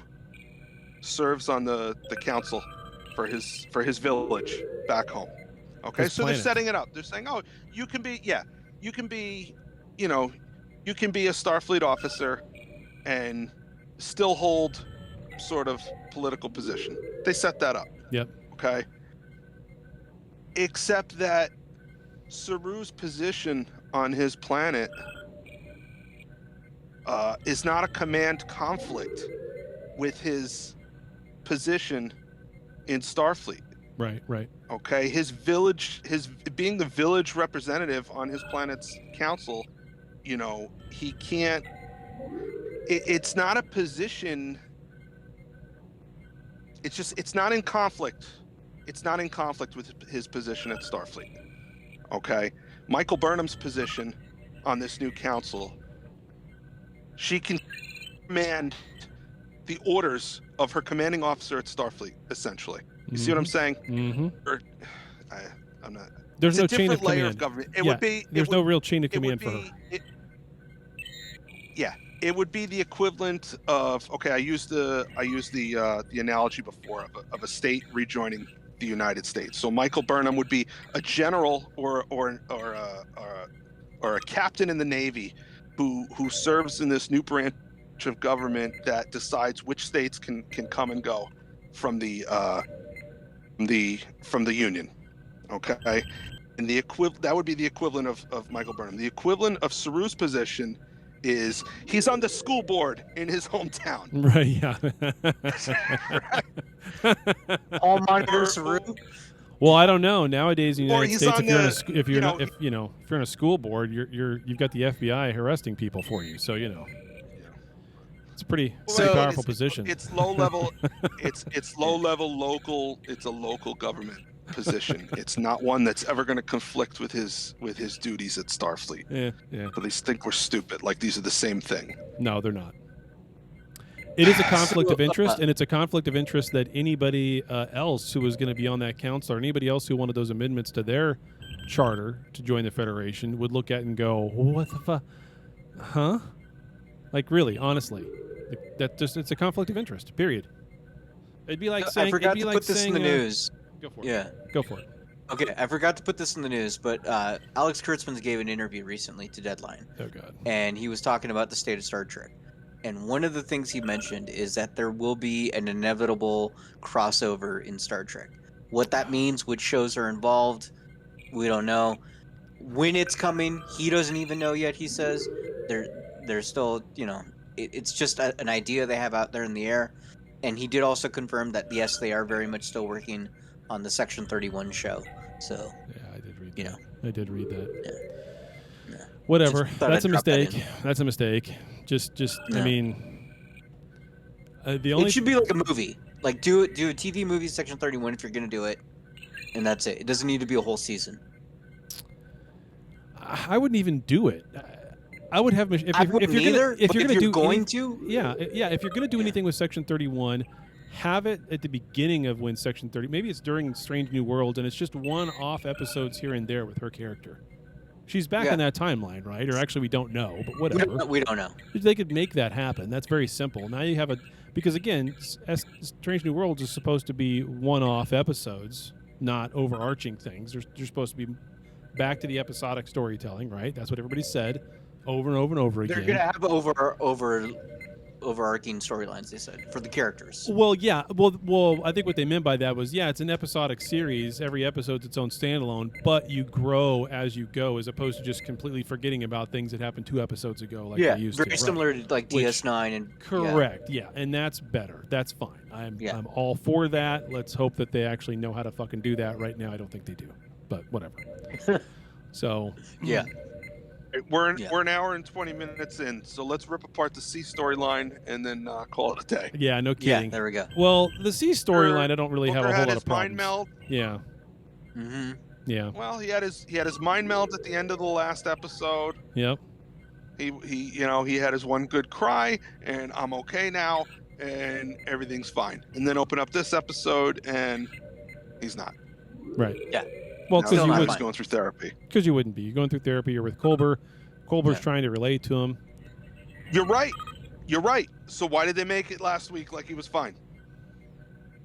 serves on the council for his village back home. Okay, His so planet. they're setting it up. They're saying, oh, you can be a Starfleet officer and still hold sort of political position. They set that up. Yep. Okay. Except that Saru's position on his planet is not a command conflict with his position in Starfleet. Right. Okay, his being the village representative on his planet's council, he can't. It's not a position. It's not in conflict. It's not in conflict with his position at Starfleet. Okay, Michael Burnham's position on this new council. She can command the orders of her commanding officer at Starfleet, essentially. You see what I'm saying? Mm-hmm. I'm not. There's It's no a chain of different layer command. of government. There's no real chain of it would command for her. It would be the equivalent of, okay, I used the analogy before of a state rejoining the United States. So Michael Burnham would be a general or a captain in the Navy who serves in this new branch of government that decides which states can come and go from the Union. Okay, and that would be the equivalent of Michael Burnham. The equivalent of Saru's position is he's on the school board in his hometown. Right. Yeah. all monitor Saru. Well, I don't know. Nowadays in the Or United he's States, on if you're the- if you're on a school board, you've got the FBI arresting people for you. So it's a pretty powerful position. It's low level. it's low level local. It's a local government position. It's not one that's ever going to conflict with his duties at Starfleet. Yeah. But they think we're stupid. Like these are the same thing. No, they're not. It is a conflict of interest, and it's a conflict of interest that anybody else who was going to be on that council, or anybody else who wanted those amendments to their charter to join the Federation, would look at and go, "What the fuck? Huh? Like really, honestly, that just it's a conflict of interest. Period. It'd be like saying I forgot it'd be to like put this in saying, the news. Go for it. Yeah. Go for it. Okay, I forgot to put this in the news, but Alex Kurtzman gave an interview recently to Deadline, Oh God. and he was talking about the state of Star Trek. And one of the things he mentioned is that there will be an inevitable crossover in Star Trek. What that means, which shows are involved, we don't know. When it's coming, he doesn't even know yet. He says they're still, it's just an idea they have out there in the air. And he did also confirm that yes, they are very much still working on the Section 31 show. So Yeah, I did read that. You know. I did read that. Yeah. Whatever. Just thought That's a I'd drop that mistake. in. That's a mistake. Just. I No. mean, the only It should be like a movie. Like do a TV movie Section 31 if you're gonna do it, and that's it. It doesn't need to be a whole season. I wouldn't even do it. I would have if I you're wouldn't gonna either, if but you're if gonna you're do going any- to, yeah, if you're gonna do Yeah. anything with Section 31, have it at the beginning of when Section 30. Maybe it's during Strange New Worlds, and it's just one-off episodes here and there with her character. She's back Yeah. in that timeline, right? Or actually, we don't know, but whatever. we don't know. They could make that happen. That's very simple. Now you have because again, Strange New Worlds is supposed to be one-off episodes, not overarching things. They're supposed to be back to the episodic storytelling, right? That's what everybody said over and over and over They're again. gonna have overarching storylines. They said for the characters. Well, yeah. Well, I think what they meant by that was, it's an episodic series. Every episode's its own standalone, but you grow as you go, as opposed to just completely forgetting about things that happened 2 episodes ago, like they used very to. Right. similar to like Which- DS9 and Correct. Yeah, and that's better. That's fine. I'm all for that. Let's hope that they actually know how to fucking do that. Right now, I don't think they do, but whatever. So Yeah. We're Yeah. an hour and 20 minutes in, so let's rip apart the C storyline and then call it a day. yeah, no Yeah. kidding. There we go. Well, the C storyline, I don't really have Booker a whole had lot his of problems. mind meld. Yeah, Mm-hmm. yeah, Well, he had his mind meld at the end of the last episode. yep. He had his one good cry, and I'm okay now, and everything's fine. And then open up this episode, and he's not. Right. Yeah. Well, Now because you not would, he's going through therapy. because you wouldn't be. You're going through therapy. You're with Colbert. Colbert's Yeah. trying to relate to him. You're right. So why did they make it last week like he was fine?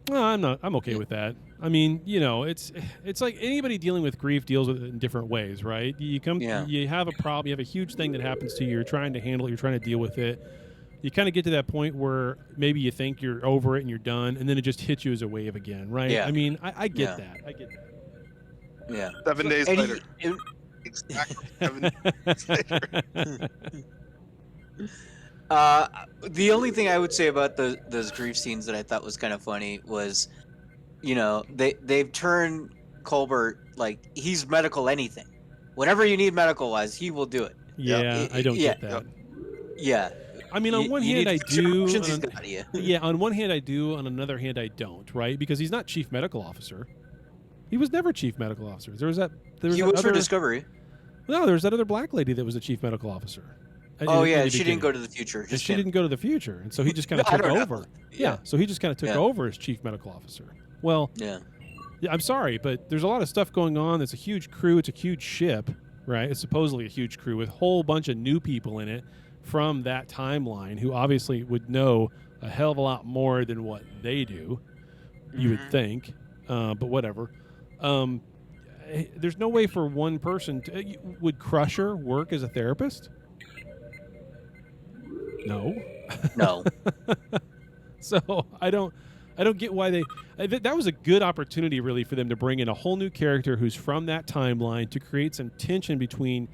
Well, I'm okay with that. I mean, it's like anybody dealing with grief deals with it in different ways, right? You have a problem, you have a huge thing that happens to you, you're trying to handle it, you're trying to deal with it. You kind of get to that point where maybe you think you're over it and you're done, and then it just hits you as a wave again, right? Yeah. I mean, I get Yeah. that. I get that. Yeah. 7 days And later. he- Exactly. 7 days later. The only thing I would say about those grief scenes that I thought was kind of funny was, they've turned Colbert like he's medical anything. Whatever you need medical wise, he will do it. Yeah, I don't Yeah. get that. Yeah. I mean, on one You hand, need I to fix your do. options, he's on- got you. Yeah, on one hand I do, on another hand I don't, right? Because he's not chief medical officer. He was never chief medical officer. There was that He that was for other, Discovery. No, there was that other black lady that was the chief medical officer. Oh in yeah, the she beginning. didn't go to the future. And Just she him. didn't go to the future, and so he just kind of I took don't know. over. Yeah, so he just kind of took Yeah. over as chief medical officer. Well, Yeah. yeah, I'm sorry, but there's a lot of stuff going on. It's a huge crew. It's a huge ship, right? It's supposedly a huge crew with a whole bunch of new people in it from that timeline who obviously would know a hell of a lot more than what they do. You would Mhm. think, but whatever. There's no way for one person to. Would Crusher work as a therapist? No. No. So I don't get why they. That was a good opportunity, really, for them to bring in a whole new character who's from that timeline to create some tension between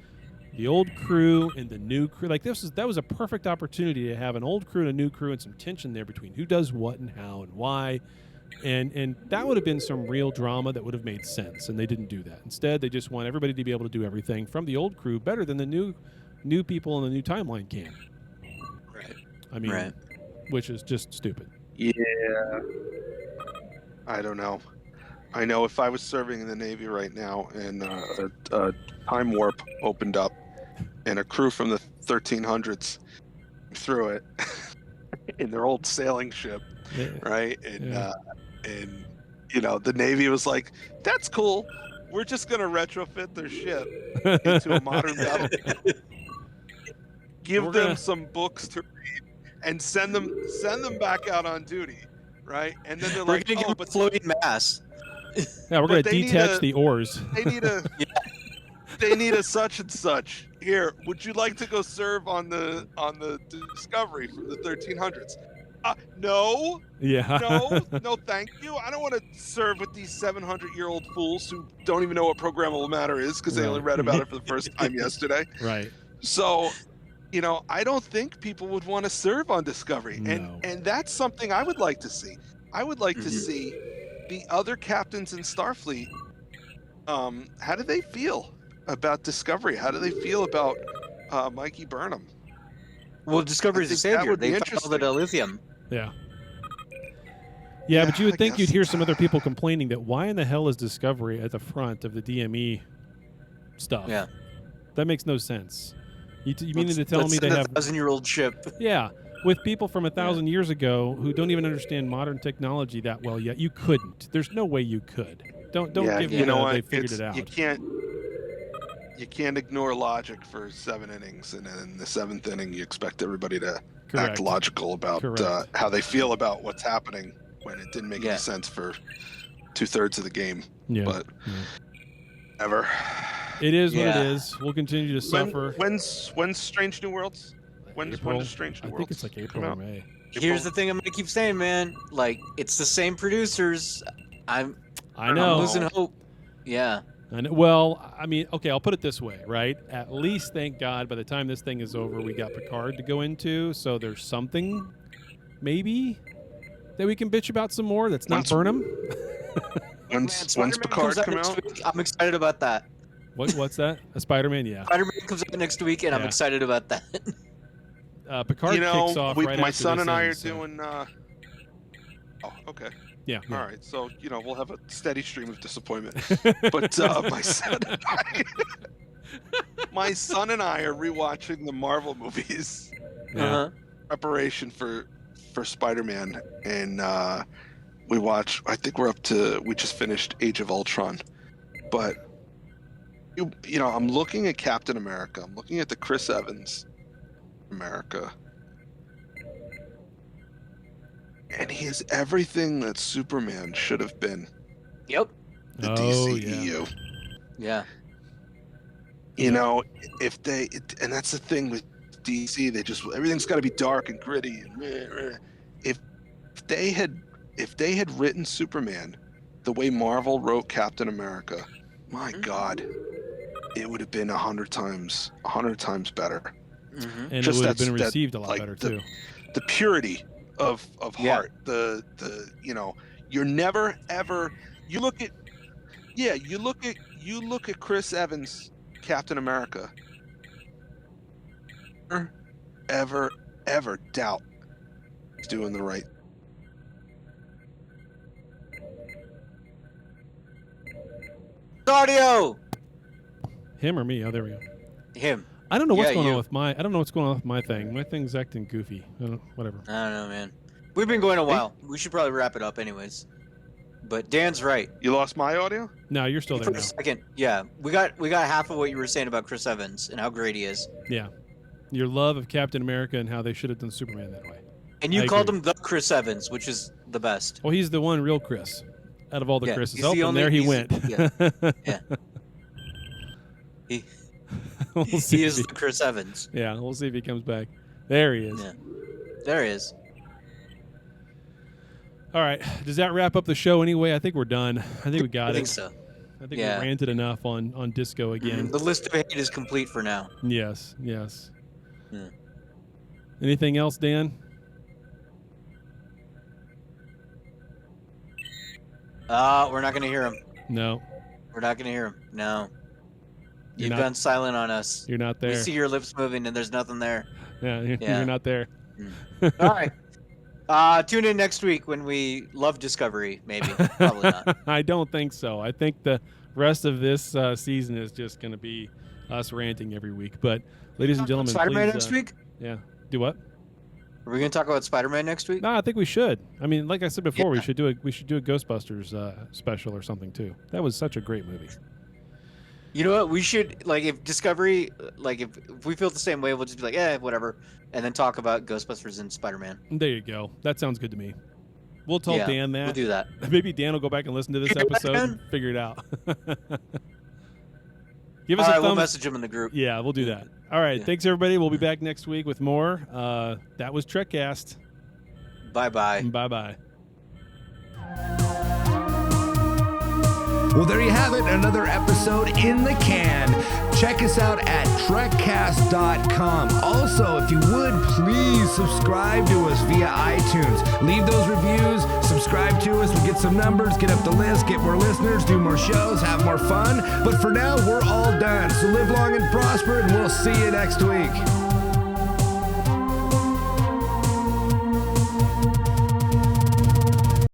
the old crew and the new crew. Like that was a perfect opportunity to have an old crew and a new crew and some tension there between who does what and how and why. And that would have been some real drama that would have made sense, and they didn't do that. Instead, they just want everybody to be able to do everything from the old crew better than the new people in the new timeline can. Right. I mean, Right. which is just stupid. Yeah. I don't know. I know if I was serving in the Navy right now and a time warp opened up and a crew from the 1300s through it in their old sailing ship, Yeah. right? And Yeah. and the Navy was like, "That's cool. We're just gonna retrofit their ship into a modern battle." give We're them gonna- some books to read, and send them back out on duty, right? And then they're We're like, gonna oh, give but them floating mass. Yeah, we're But gonna they need detach a- the oars. they need a they need a such and such. Here, would you like to go serve on the Discovery from the 1300s? No, Yeah. no, thank you. I don't want to serve with these 700-year-old fools who don't even know what programmable matter is because they only Right. read about it for the first time yesterday. Right. So, I don't think people would want to serve on Discovery, No. and that's something I would like to see. I would like to Mhm. see the other captains in Starfleet. How do they feel about Discovery? How do they feel about Mikey Burnham? Well, Discovery's I a think that savior. would be They found all the lithium. Yeah. Yeah, but you would I think you'd guess. hear some other people complaining that why in the hell is Discovery at the front of the DME stuff? Yeah. That makes no sense. You mean to tell me they have 1,000-year-old ship? Yeah, with people from 1,000 years ago who don't even understand modern technology that well yet. You couldn't. There's no way you could. Don't give me you know the, what? they figured it out. You can't ignore logic for 7 innings, and then in the 7th inning, you expect everybody to Correct. act logical about Correct. how they feel about what's happening when it didn't make Yeah. any sense for 2/3 of the game. Yeah. But Yeah. ever. It is what Yeah. it is. We'll continue to suffer. When's Strange New Worlds? When April. does Strange New I Worlds? think it's like April come or out? May. Here's the thing I'm gonna keep saying, man. Like, it's the same producers. I'm I know. I'm losing hope. Yeah. I know. Well, I mean, okay, I'll put it this way, right? At least, thank God, by the time this thing is over, we got Picard to go into, so there's something, maybe, that we can bitch about some more that's not When's- Burnham. When's Spider-Man Picard comes out come next out? week. I'm excited about that. What's that? A Spider-Man? Yeah. Spider-Man comes out next week, and I'm Yeah. excited about that. Picard kicks off right my after son this and I are ends, so- doing. Oh, okay. Yeah. All right. So we'll have a steady stream of disappointment. But my son and I are rewatching the Marvel movies, Yeah. Uh-huh. preparation for Spider-Man, and I think we just finished Age of Ultron, but I'm looking at Captain America. I'm looking at the Chris Evans America, and he is everything that Superman should have been. Yep. The Oh, DCEU. Yeah. And that's the thing with DC, everything's got to be dark and gritty. And if they had written Superman the way Marvel wrote Captain America, my God, it would have been 100 times better. Mm-hmm. And Just it would have been that- received a lot like, better, the- too. The purity of Yeah. heart, you're never ever. You look at Chris Evans, Captain America. Ever doubt he's doing the right. Audio. Him or me? Oh, there we go. Him. I don't know what's Yeah, going you. on with I don't know what's going on with my thing. My thing's acting goofy. Whatever. I don't know, man. We've been going a while. We should probably wrap it up, anyways. But Dan's right. You lost my audio? No, you're still there For now. a second, yeah, we got half of what you were saying about Chris Evans and how great he is. Yeah. Your love of Captain America and how they should have done Superman that way. And you I called agree. him the Chris Evans, which is the best. Well, he's the one real Chris out of all the Yeah, Chris's. he's Oh, the and only- there he he's- went. yeah. He We'll see he if is the Chris Evans. yeah, we'll see if he comes back. There he is. Yeah. There he is. All right. Does that wrap up the show anyway? I think we're done. I think we got I think it. so. I think Yeah. we ranted enough on disco again. The list of hate is complete for now. Yes, yes. Yeah. Anything else, Dan? We're not gonna hear him. No, We're not gonna hear him. No. You're You've not- gone silent on us. you're not We there. see your lips moving and there's nothing there. Yeah, you're, Yeah. you're not there. All right. Tune in next week when we love Discovery, maybe. Probably not. I don't think so. I think the rest of this season is just going to be us ranting every week. But, ladies and gentlemen, Spider-Man please, next week? Yeah. Do what? Are we going to talk about Spider-Man next week? No, I think we should. I mean, like I said before, we Yeah. should do a Ghostbusters special or something too. That was such a great movie. You know what? We should, like, if Discovery, like, if we feel the same way, we'll just be like, whatever, and then talk about Ghostbusters and Spider-Man. There you go. That sounds good to me. We'll tell Dan that. We'll do that. Maybe Dan will go back and listen to this episode and figure it out. Give us All a right, we'll thumbs. message him in the group. Yeah, we'll do that. All right. Yeah. Thanks, everybody. We'll be back next week with more. That was Trekcast. Bye-bye. Bye-bye. Well, there you have it, another episode in the can. Check us out at Trekcast.com. Also, if you would, please subscribe to us via iTunes. Leave those reviews, subscribe to us, we'll get some numbers, get up the list, get more listeners, do more shows, have more fun. But for now, we're all done. So live long and prosper, and we'll see you next week.